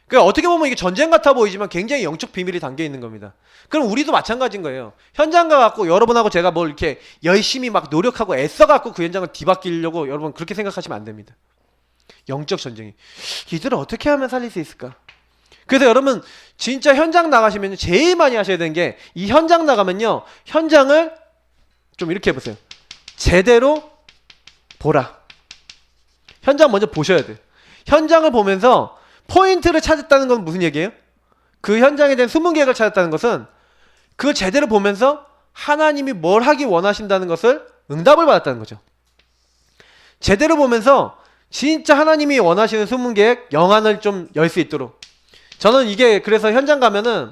A: 그러니까 어떻게 보면 이게 전쟁 같아 보이지만 굉장히 영적 비밀이 담겨 있는 겁니다. 그럼 우리도 마찬가지인 거예요. 현장 가갖고 여러분하고 제가 뭘 이렇게 열심히 막 노력하고 애써갖고 그 현장을 뒤바뀌려고 여러분 그렇게 생각하시면 안 됩니다. 영적 전쟁이. 이들을 어떻게 하면 살릴 수 있을까? 그래서 여러분 진짜 현장 나가시면 제일 많이 하셔야 되는 게 이 현장 나가면요. 현장을 좀 이렇게 해보세요. 제대로 보라. 현장 먼저 보셔야 돼. 현장을 보면서 포인트를 찾았다는 건 무슨 얘기예요? 그 현장에 대한 숨은 계획을 찾았다는 것은 그걸 제대로 보면서 하나님이 뭘 하기 원하신다는 것을 응답을 받았다는 거죠. 제대로 보면서 진짜 하나님이 원하시는 숨은 계획, 영안을 좀 열 수 있도록. 저는 이게 그래서 현장 가면은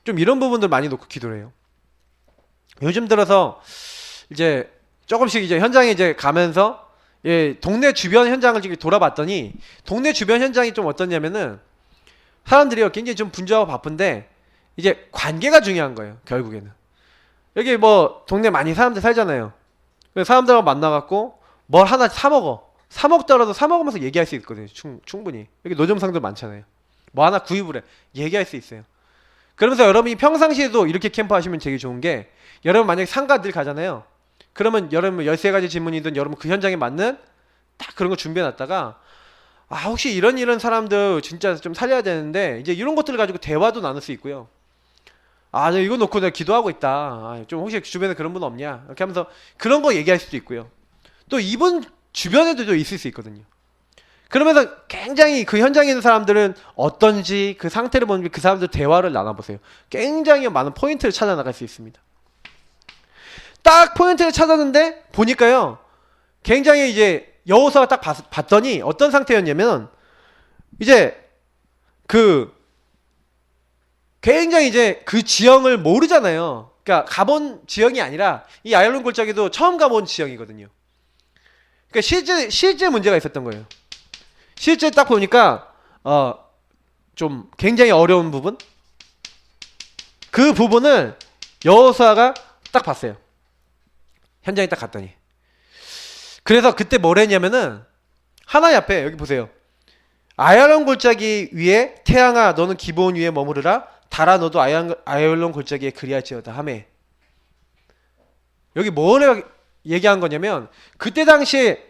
A: 좀 이런 부분들 많이 놓고 기도를 해요. 요즘 들어서 이제 조금씩 이제 현장에 이제 가면서 예, 동네 주변 현장을 지금 돌아봤더니 동네 주변 현장이 좀 어떠냐면은 사람들이요 굉장히 좀 분주하고 바쁜데 이제 관계가 중요한 거예요. 결국에는 여기 뭐 동네 많이 사람들 살잖아요. 그래서 사람들하고 만나갖고 뭘 하나 사 먹어. 사 먹더라도 사 먹으면서 얘기할 수 있거든요. 충분히 여기 노점상들 많잖아요. 뭐 하나 구입을 해 얘기할 수 있어요. 그러면서 여러분이 평상시에도 이렇게 캠프 하시면 되게 좋은 게 여러분 만약에 상가 늘 가잖아요. 그러면 여러분 13가지 질문이든 여러분 그 현장에 맞는 딱 그런 거 준비해놨다가 아 혹시 이런 사람들 진짜 좀 살려야 되는데 이제 이런 것들을 가지고 대화도 나눌 수 있고요. 아 이거 놓고 내가 기도하고 있다. 아, 좀 혹시 주변에 그런 분 없냐 이렇게 하면서 그런 거 얘기할 수도 있고요. 또 이분 주변에도 좀 있을 수 있거든요. 그러면서 굉장히 그 현장에 있는 사람들은 어떤지 그 상태를 보는 그 사람들 대화를 나눠보세요. 굉장히 많은 포인트를 찾아 나갈 수 있습니다. 딱 포인트를 찾았는데 보니까요 굉장히 이제 여호수아가 딱 봤더니 어떤 상태였냐면 이제 그 굉장히 이제 그 지형을 모르잖아요. 그러니까 가본 지형이 아니라 이 아얄론 골짜기도 처음 가본 지형이거든요. 그러니까 실제 문제가 있었던 거예요. 실제 딱 보니까 좀 굉장히 어려운 부분, 그 부분을 여호수아가 딱 봤어요. 현장에 딱 갔더니. 그래서 그때 뭘 했냐면은 하나님 앞에 여기 보세요. 아얄론 골짜기 위에 태양아 너는 기브온 위에 머무르라. 달아 너도 아얄론 골짜기에 그리할지어다 하매. 여기 뭘 얘기한 거냐면 그때 당시에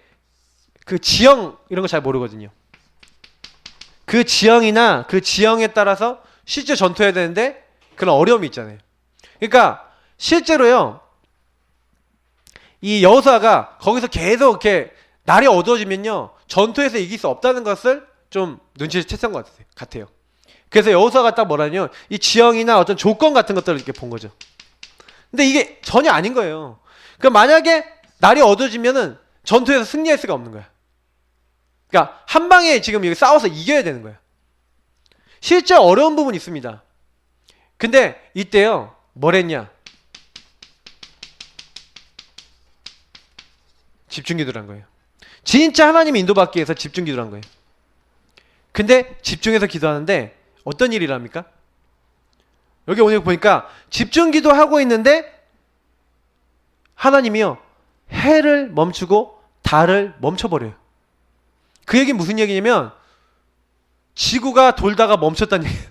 A: 그 지형 이런 거 잘 모르거든요. 그 지형이나 그 지형에 따라서 실제 전투해야 되는데 그런 어려움이 있잖아요. 그러니까 실제로요. 이 여호수아가 거기서 계속 이렇게 날이 어두워지면요. 전투에서 이길 수 없다는 것을 좀 눈치를 챘던 것 같아요. 그래서 여호수아가 딱 뭐라냐면 이 지형이나 어떤 조건 같은 것들을 이렇게 본 거죠. 근데 이게 전혀 아닌 거예요. 그럼 만약에 날이 어두워지면은 전투에서 승리할 수가 없는 거야. 그러니까 한 방에 지금 여기 싸워서 이겨야 되는 거야. 실제 어려운 부분이 있습니다. 근데 이때요. 뭘 했냐? 집중기도를 한 거예요. 진짜 하나님의 인도받기 위해서 집중기도를 한 거예요. 근데 집중해서 기도하는데 어떤 일이랍니까? 여기 오늘 보니까 집중기도 하고 있는데 하나님이요. 해를 멈추고 달을 멈춰버려요. 그 얘기는 무슨 얘기냐면 지구가 돌다가 멈췄다는 얘기예요.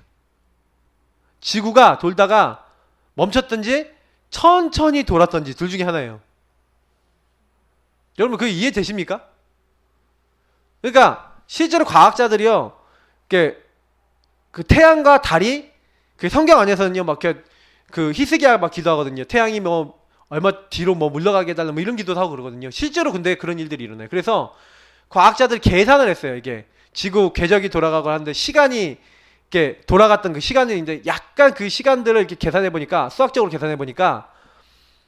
A: 지구가 돌다가 멈췄든지 천천히 돌았든지 둘 중에 하나예요. 여러분 그게 이해되십니까? 그러니까 실제로 과학자들이요. 그 태양과 달이 그 성경 안에서는요. 막 그 히스기야 막 기도하거든요. 태양이 뭐 얼마 뒤로 뭐 물러가게 해달라 뭐 이런 기도도 하고 그러거든요. 실제로 근데 그런 일들이 일어나요. 그래서 과학자들이 계산을 했어요. 이게 지구 궤적이 돌아가고 하는데 시간이 이렇게 돌아갔던 그 시간을 이제 약간 그 시간들을 이렇게 계산해 보니까 수학적으로 계산해 보니까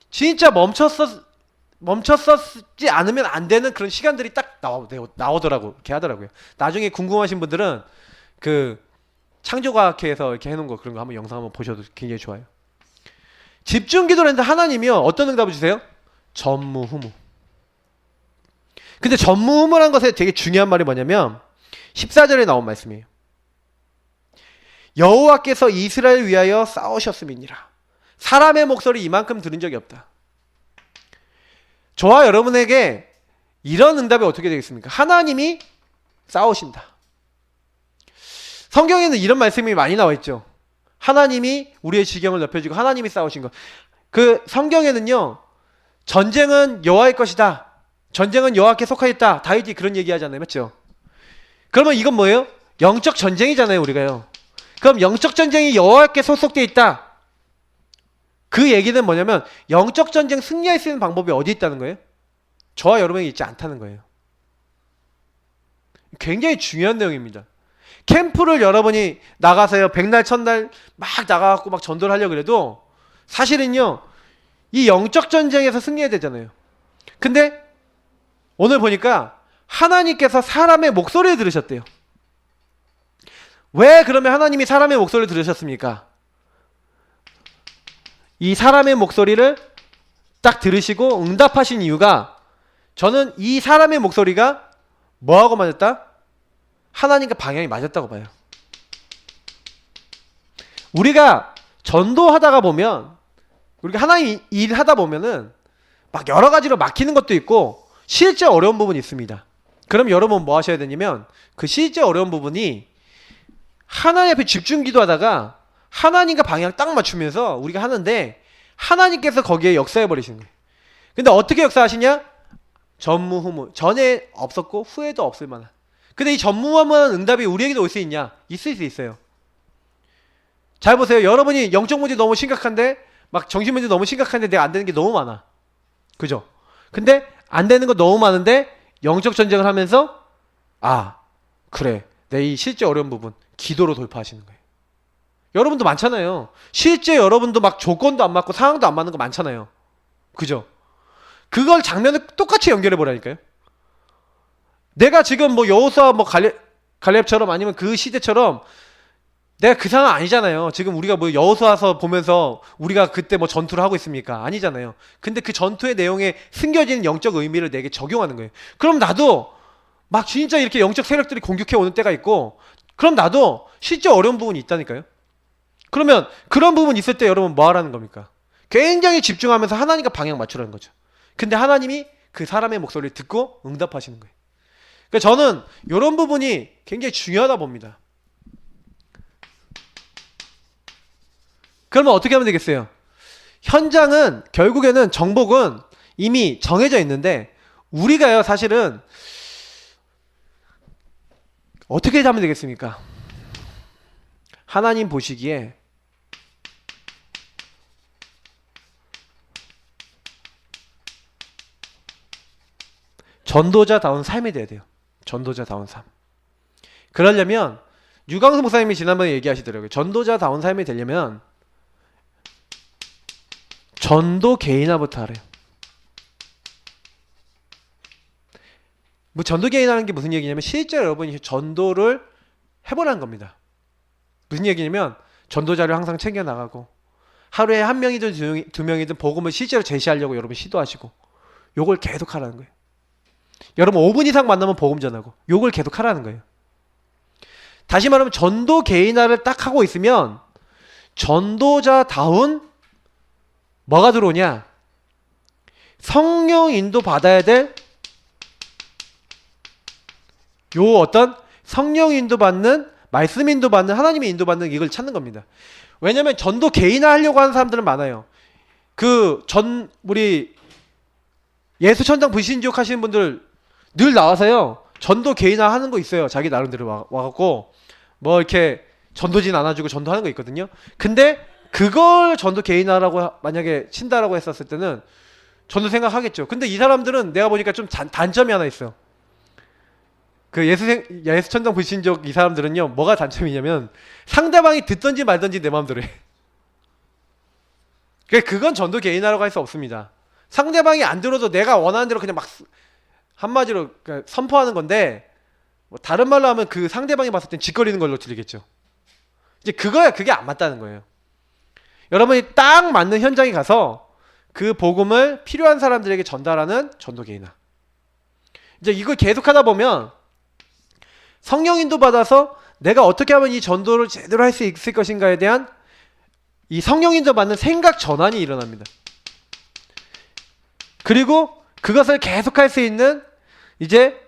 A: 진짜 멈췄었지 않으면 안 되는 그런 시간들이 딱 나오더라고. 이렇게 하더라고요. 나중에 궁금하신 분들은 그 창조과학회에서 이렇게 해놓은 거 그런 거 한번 영상 한번 보셔도 굉장히 좋아요. 집중기도를 했는데 하나님이요. 어떤 응답을 주세요? 전무후무. 근데 전무후무라는 것에 되게 중요한 말이 뭐냐면 14절에 나온 말씀이에요. 여호와께서 이스라엘 위하여 싸우셨음이니라. 사람의 목소리 이만큼 들은 적이 없다. 저와 여러분에게 이런 응답이 어떻게 되겠습니까? 하나님이 싸우신다. 성경에는 이런 말씀이 많이 나와 있죠. 하나님이 우리의 지경을 넓혀주고 하나님이 싸우신 것. 그 성경에는요. 전쟁은 여호와의 것이다. 전쟁은 여호와께 속하였다. 다윗이 그런 얘기하잖아요. 맞죠? 그러면 이건 뭐예요? 영적 전쟁이잖아요. 우리가요. 그럼 영적 전쟁이 여호와께 소속되어 있다. 그 얘기는 뭐냐면 영적 전쟁 승리할 수 있는 방법이 어디 있다는 거예요? 저와 여러분에게 있지 않다는 거예요. 굉장히 중요한 내용입니다. 캠프를 여러분이 나가서요. 백날 첫날 막 나가갖고 막 전도를 하려고 그래도 사실은요. 이 영적 전쟁에서 승리해야 되잖아요. 근데 오늘 보니까 하나님께서 사람의 목소리를 들으셨대요. 왜 그러면 하나님이 사람의 목소리를 들으셨습니까? 이 사람의 목소리를 딱 들으시고 응답하신 이유가 저는 이 사람의 목소리가 뭐하고 맞았다? 하나님과 방향이 맞았다고 봐요. 우리가 전도하다가 보면 우리가 하나님 일하다 보면은 막 여러 가지로 막히는 것도 있고 실제 어려운 부분이 있습니다. 그럼 여러분 뭐 하셔야 되냐면 그 실제 어려운 부분이 하나님 앞에 집중 기도하다가 하나님과 방향 딱 맞추면서 우리가 하는데 하나님께서 거기에 역사해 버리시는 거예요. 근데 어떻게 역사하시냐? 전무후무. 전에 없었고 후에도 없을 만한. 근데 이 전무후무한 응답이 우리에게도 올 수 있냐? 있을 수 있어요. 잘 보세요. 여러분이 영적 문제 너무 심각한데 막 정신 문제 너무 심각한데 내가 안 되는 게 너무 많아. 그죠? 근데 안 되는 거 너무 많은데 영적 전쟁을 하면서 그래. 내 이 실제 어려운 부분 기도로 돌파하시는 거예요. 여러분도 많잖아요. 실제 여러분도 막 조건도 안 맞고 상황도 안 맞는 거 많잖아요. 그죠? 그걸 장면을 똑같이 연결해 보라니까요. 내가 지금 뭐 여호수아 뭐 갈렙처럼 아니면 그 시대처럼 내가 그 상황 아니잖아요. 지금 우리가 뭐 여호수아서 보면서 우리가 그때 뭐 전투를 하고 있습니까? 아니잖아요. 근데 그 전투의 내용에 숨겨지는 영적 의미를 내게 적용하는 거예요. 그럼 나도 막 진짜 이렇게 영적 세력들이 공격해 오는 때가 있고, 그럼 나도 실제 어려운 부분이 있다니까요. 그러면 그런 부분 있을 때 여러분 뭐 하라는 겁니까? 굉장히 집중하면서 하나님과 방향 맞추라는 거죠. 근데 하나님이 그 사람의 목소리를 듣고 응답하시는 거예요. 그러니까 저는 이런 부분이 굉장히 중요하다 봅니다. 그러면 어떻게 하면 되겠어요? 현장은 결국에는 정복은 이미 정해져 있는데 우리가요 사실은 어떻게 하면 되겠습니까? 하나님 보시기에 전도자다운 삶이 돼야 돼요. 전도자다운 삶. 그러려면 유광수 목사님이 지난번에 얘기하시더라고요. 전도자다운 삶이 되려면 전도 개인화부터 하래요. 뭐 전도 개인화라는 게 무슨 얘기냐면 실제로 여러분이 전도를 해보라는 겁니다. 무슨 얘기냐면 전도자를 항상 챙겨 나가고 하루에 한 명이든 두 명이든 복음을 실제로 제시하려고 여러분 시도하시고 요걸 계속 하라는 거예요. 여러분 5분 이상 만나면 복음 전하고 요걸 계속 하라는 거예요. 다시 말하면 전도 개인화를 딱 하고 있으면 전도자다운 뭐가 들어오냐? 성령 인도 받아야 될 요 어떤 성령 인도 받는, 말씀 인도 받는, 하나님의 인도 받는 이걸 찾는 겁니다. 왜냐면 전도 개인화 하려고 하는 사람들은 많아요. 우리 예수 천당 불신족 하시는 분들 늘 나와서요. 전도 개인화 하는 거 있어요. 자기 나름대로 와갖고 뭐 이렇게 전도진 안아주고 전도하는 거 있거든요. 근데 그걸 전도 개인화라고 만약에 친다라고 했었을 때는 저도 생각하겠죠. 근데 이 사람들은 내가 보니까 좀 단점이 하나 있어요. 그 예수 천당 불신족 이 사람들은요, 뭐가 단점이냐면 상대방이 듣든지 말든지 내 마음대로 해. 그건 전도 개인화라고 할 수 없습니다. 상대방이 안 들어도 내가 원하는 대로 그냥 막 한마디로 선포하는 건데, 뭐 다른 말로 하면 그 상대방이 봤을 땐 짓거리는 걸로 들리겠죠. 이제 그게 안 맞다는 거예요. 여러분이 딱 맞는 현장에 가서 그 복음을 필요한 사람들에게 전달하는 전도 개인화. 이제 이걸 계속하다 보면 성령 인도 받아서 내가 어떻게 하면 이 전도를 제대로 할 수 있을 것인가에 대한 이 성령 인도 받는 생각 전환이 일어납니다. 그리고 그것을 계속할 수 있는 이제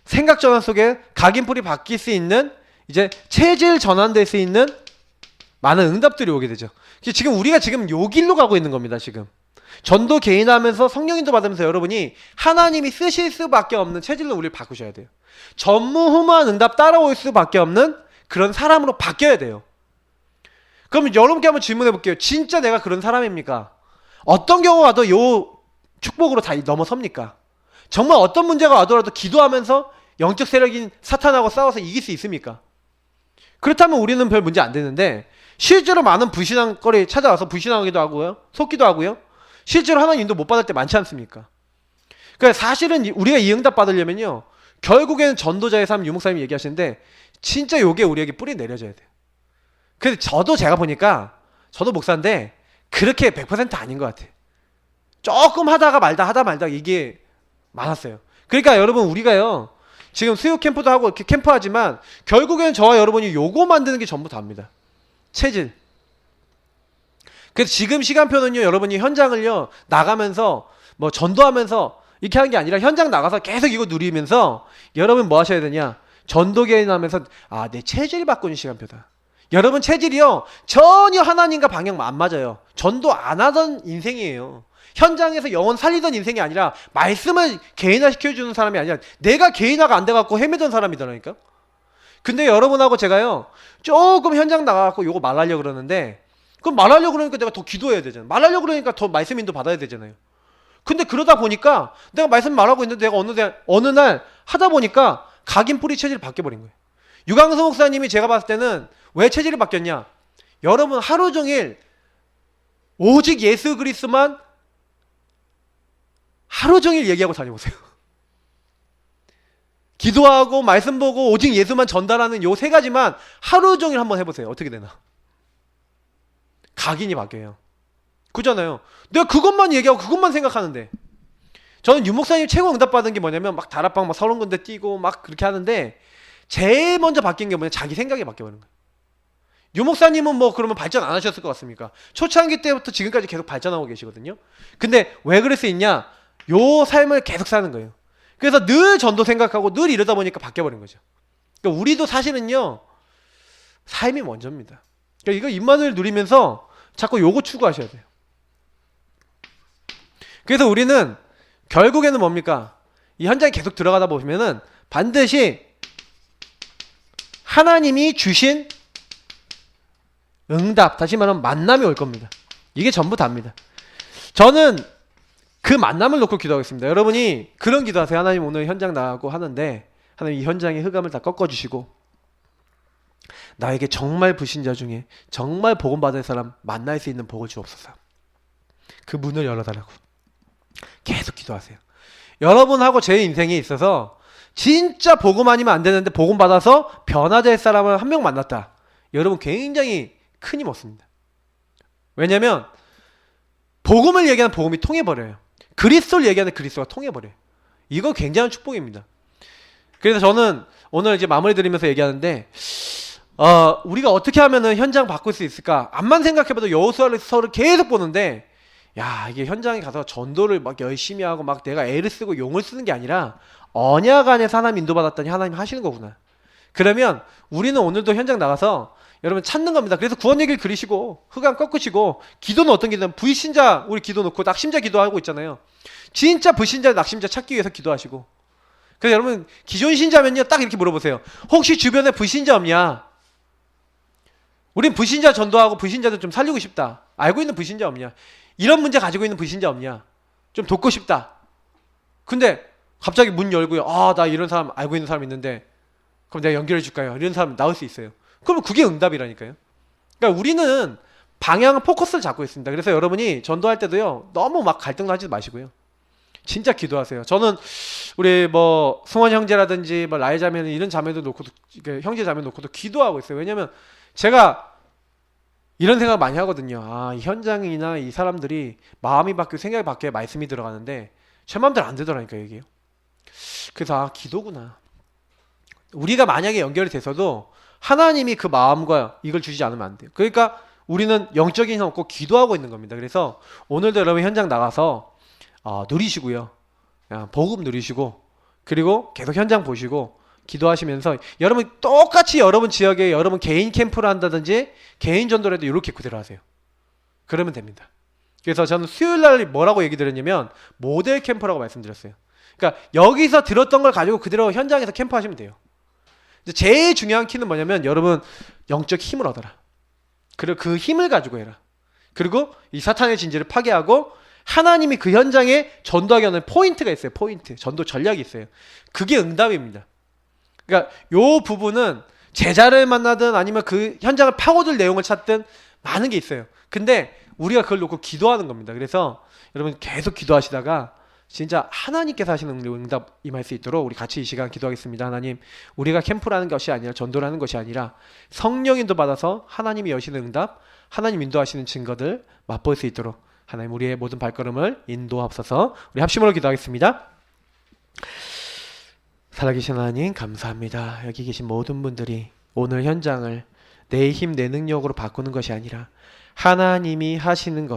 A: 생각 전환 속에 각인풀이 바뀔 수 있는 이제 체질 전환될 수 있는 많은 응답들이 오게 되죠. 지금 우리가 지금 요 길로 가고 있는 겁니다. 지금 전도 개인하면서 성령 인도 받으면서 여러분이 하나님이 쓰실 수밖에 없는 체질로 우리를 바꾸셔야 돼요. 전무후무한 응답 따라올 수밖에 없는 그런 사람으로 바뀌어야 돼요. 그럼 여러분께 한번 질문해 볼게요. 진짜 내가 그런 사람입니까? 어떤 경우가 와도 요 축복으로 다 넘어섭니까? 정말 어떤 문제가 와더라도 기도하면서 영적 세력인 사탄하고 싸워서 이길 수 있습니까? 그렇다면 우리는 별 문제 안 되는데 실제로 많은 불신앙 거리 찾아와서 불신앙하기도 하고요, 속기도 하고요, 실제로 하나님 인도 못 받을 때 많지 않습니까? 그러니까 사실은 우리가 이 응답 받으려면요, 결국에는 전도자의 삶, 유목사님이 얘기하시는데 진짜 요게 우리에게 뿌리 내려져야 돼요. 근데 제가 보니까 저도 목사인데 그렇게 100% 아닌 것 같아요. 조금 하다 말다 이게 많았어요. 그러니까 여러분 우리가요 지금 수요 캠프도 하고 이렇게 캠프하지만 결국에는 저와 여러분이 요거 만드는 게 전부 다입니다. 체질. 그래서 지금 시간표는요, 여러분이 현장을요 나가면서 뭐 전도하면서 이렇게 하는 게 아니라 현장 나가서 계속 이거 누리면서 여러분 뭐 하셔야 되냐, 전도 개인하면서 내 체질 바꾸는 시간표다. 여러분 체질이요 전혀 하나님과 방향 안 맞아요. 전도 안 하던 인생이에요. 현장에서 영혼 살리던 인생이 아니라 말씀을 개인화 시켜주는 사람이 아니라 내가 개인화가 안 돼갖고 헤매던 사람이더라니까. 근데 여러분하고 제가요 조금 현장 나가갖고 요거 말하려고 그러는데, 그럼 말하려고 그러니까 내가 더 기도해야 되잖아요. 말하려고 그러니까 더 말씀 인도 받아야 되잖아요. 근데 그러다 보니까 내가 말씀 말하고 있는데 내가 어느 날 하다 보니까 각인뿌리 체질이 바뀌어버린 거예요. 유광수 목사님이 제가 봤을 때는 왜 체질이 바뀌었냐, 여러분 하루 종일 오직 예수 그리스도만 하루 종일 얘기하고 다녀보세요. 기도하고 말씀 보고 오직 예수만 전달하는 요 세 가지만 하루 종일 한번 해보세요. 어떻게 되나? 각인이 바뀌어요. 그잖아요. 내가 그것만 얘기하고 그것만 생각하는데, 저는 유목사님 최고 응답받은 게 뭐냐면 막 다락방 막 30군데 뛰고 막 그렇게 하는데, 제일 먼저 바뀐 게 뭐냐, 자기 생각이 바뀌어버린 거예요. 유목사님은 뭐 그러면 발전 안 하셨을 것 같습니까? 초창기 때부터 지금까지 계속 발전하고 계시거든요. 근데 왜 그럴 수 있냐? 요 삶을 계속 사는 거예요. 그래서 늘 전도 생각하고 늘 이러다 보니까 바뀌어버린 거죠. 그러니까 우리도 사실은요, 삶이 먼저입니다. 그러니까 이거 입만을 누리면서 자꾸 요거 추구하셔야 돼요. 그래서 우리는 결국에는 뭡니까? 이 현장에 계속 들어가다 보면은 반드시 하나님이 주신 응답, 다시 말하면 만남이 올 겁니다. 이게 전부 다입니다. 저는 그 만남을 놓고 기도하겠습니다. 여러분이 그런 기도하세요. 하나님, 오늘 현장 나가고 하는데 하나님, 이 현장의 흑암을 다 꺾어주시고 나에게 정말 불신자 중에 정말 복음받을 사람 만날 수 있는 복을 주옵소서. 그 문을 열어달라고 계속 기도하세요. 여러분하고 제 인생에 있어서 진짜 복음 아니면 안 되는데 복음 받아서 변화될 사람을 한 명 만났다. 여러분 굉장히 큰 힘 얻습니다. 왜냐면 복음을 얘기하는 복음이 통해버려요. 그리스도를 얘기하는 그리스도가 통해버려요. 이거 굉장한 축복입니다. 그래서 저는 오늘 이제 마무리 드리면서 얘기하는데, 우리가 어떻게 하면은 현장 바꿀 수 있을까? 암만 생각해봐도 여호수아서를 계속 보는데, 야, 이게 현장에 가서 전도를 막 열심히 하고 막 내가 애를 쓰고 용을 쓰는 게 아니라 언약 안에서 하나님 인도받았더니 하나님 하시는 거구나. 그러면 우리는 오늘도 현장 나가서 여러분 찾는 겁니다. 그래서 구원 얘기를 그리시고 흑암 꺾으시고, 기도는 어떤 기도냐면 불신자 우리 기도 놓고 낙심자 기도하고 있잖아요. 진짜 불신자 낙심자 찾기 위해서 기도하시고. 그래서 여러분 기존 신자면요, 딱 이렇게 물어보세요. 혹시 주변에 불신자 없냐? 우린 불신자 전도하고 불신자들 좀 살리고 싶다. 알고 있는 불신자 없냐? 이런 문제 가지고 있는 불신자 없냐? 좀 돕고 싶다. 근데 갑자기 문 열고요, 나 이런 사람 알고 있는 사람 있는데 그럼 내가 연결해 줄까요? 이런 사람 나올 수 있어요. 그러면 그게 응답이라니까요. 그러니까 우리는 방향, 포커스를 잡고 있습니다. 그래서 여러분이 전도할 때도요, 너무 막 갈등도 하지 마시고요, 진짜 기도하세요. 저는 우리 뭐 승원 형제라든지 뭐 라이 자매는 이런 자매도 놓고도, 형제 자매 놓고도 기도하고 있어요. 왜냐면 제가 이런 생각 많이 하거든요. 이 현장이나 이 사람들이 마음이 바뀌고 생각이 바뀌어야 말씀이 들어가는데 제 마음대로 안 되더라니까 이게요. 그래서 기도구나. 우리가 만약에 연결이 돼서도 하나님이 그 마음과 이걸 주시지 않으면 안 돼요. 그러니까 우리는 영적인 힘 없고 기도하고 있는 겁니다. 그래서 오늘도 여러분 현장 나가서 누리시고요, 복음 누리시고, 그리고 계속 현장 보시고 기도하시면서 여러분 똑같이 여러분 지역에 여러분 개인 캠프를 한다든지 개인 전도를 해도 이렇게 그대로 하세요. 그러면 됩니다. 그래서 저는 수요일날 뭐라고 얘기 드렸냐면 모델 캠프라고 말씀드렸어요. 그러니까 여기서 들었던 걸 가지고 그대로 현장에서 캠프 하시면 돼요. 제일 중요한 키는 뭐냐면 여러분 영적 힘을 얻어라. 그리고 그 힘을 가지고 해라. 그리고 이 사탄의 진지를 파괴하고 하나님이 그 현장에 전도하게 하는 포인트가 있어요. 포인트. 전도 전략이 있어요. 그게 응답입니다. 그러니까 요 부분은 제자를 만나든 아니면 그 현장을 파고들 내용을 찾든 많은 게 있어요. 근데 우리가 그걸 놓고 기도하는 겁니다. 그래서 여러분 계속 기도하시다가 진짜 하나님께서 하시는 응답 임할 수 있도록 우리 같이 이 시간 기도하겠습니다. 하나님, 우리가 캠프라는 것이 아니라 전도라는 것이 아니라 성령 인도 받아서 하나님이 여시는 응답, 하나님 인도하시는 증거들 맛볼 수 있도록 하나님 우리의 모든 발걸음을 인도하옵소서. 우리 합심으로 기도하겠습니다. 살아계신 하나님 감사합니다. 여기 계신 모든 분들이 오늘 현장을 내 힘, 내 능력으로 바꾸는 것이 아니라 하나님이 하시는 것,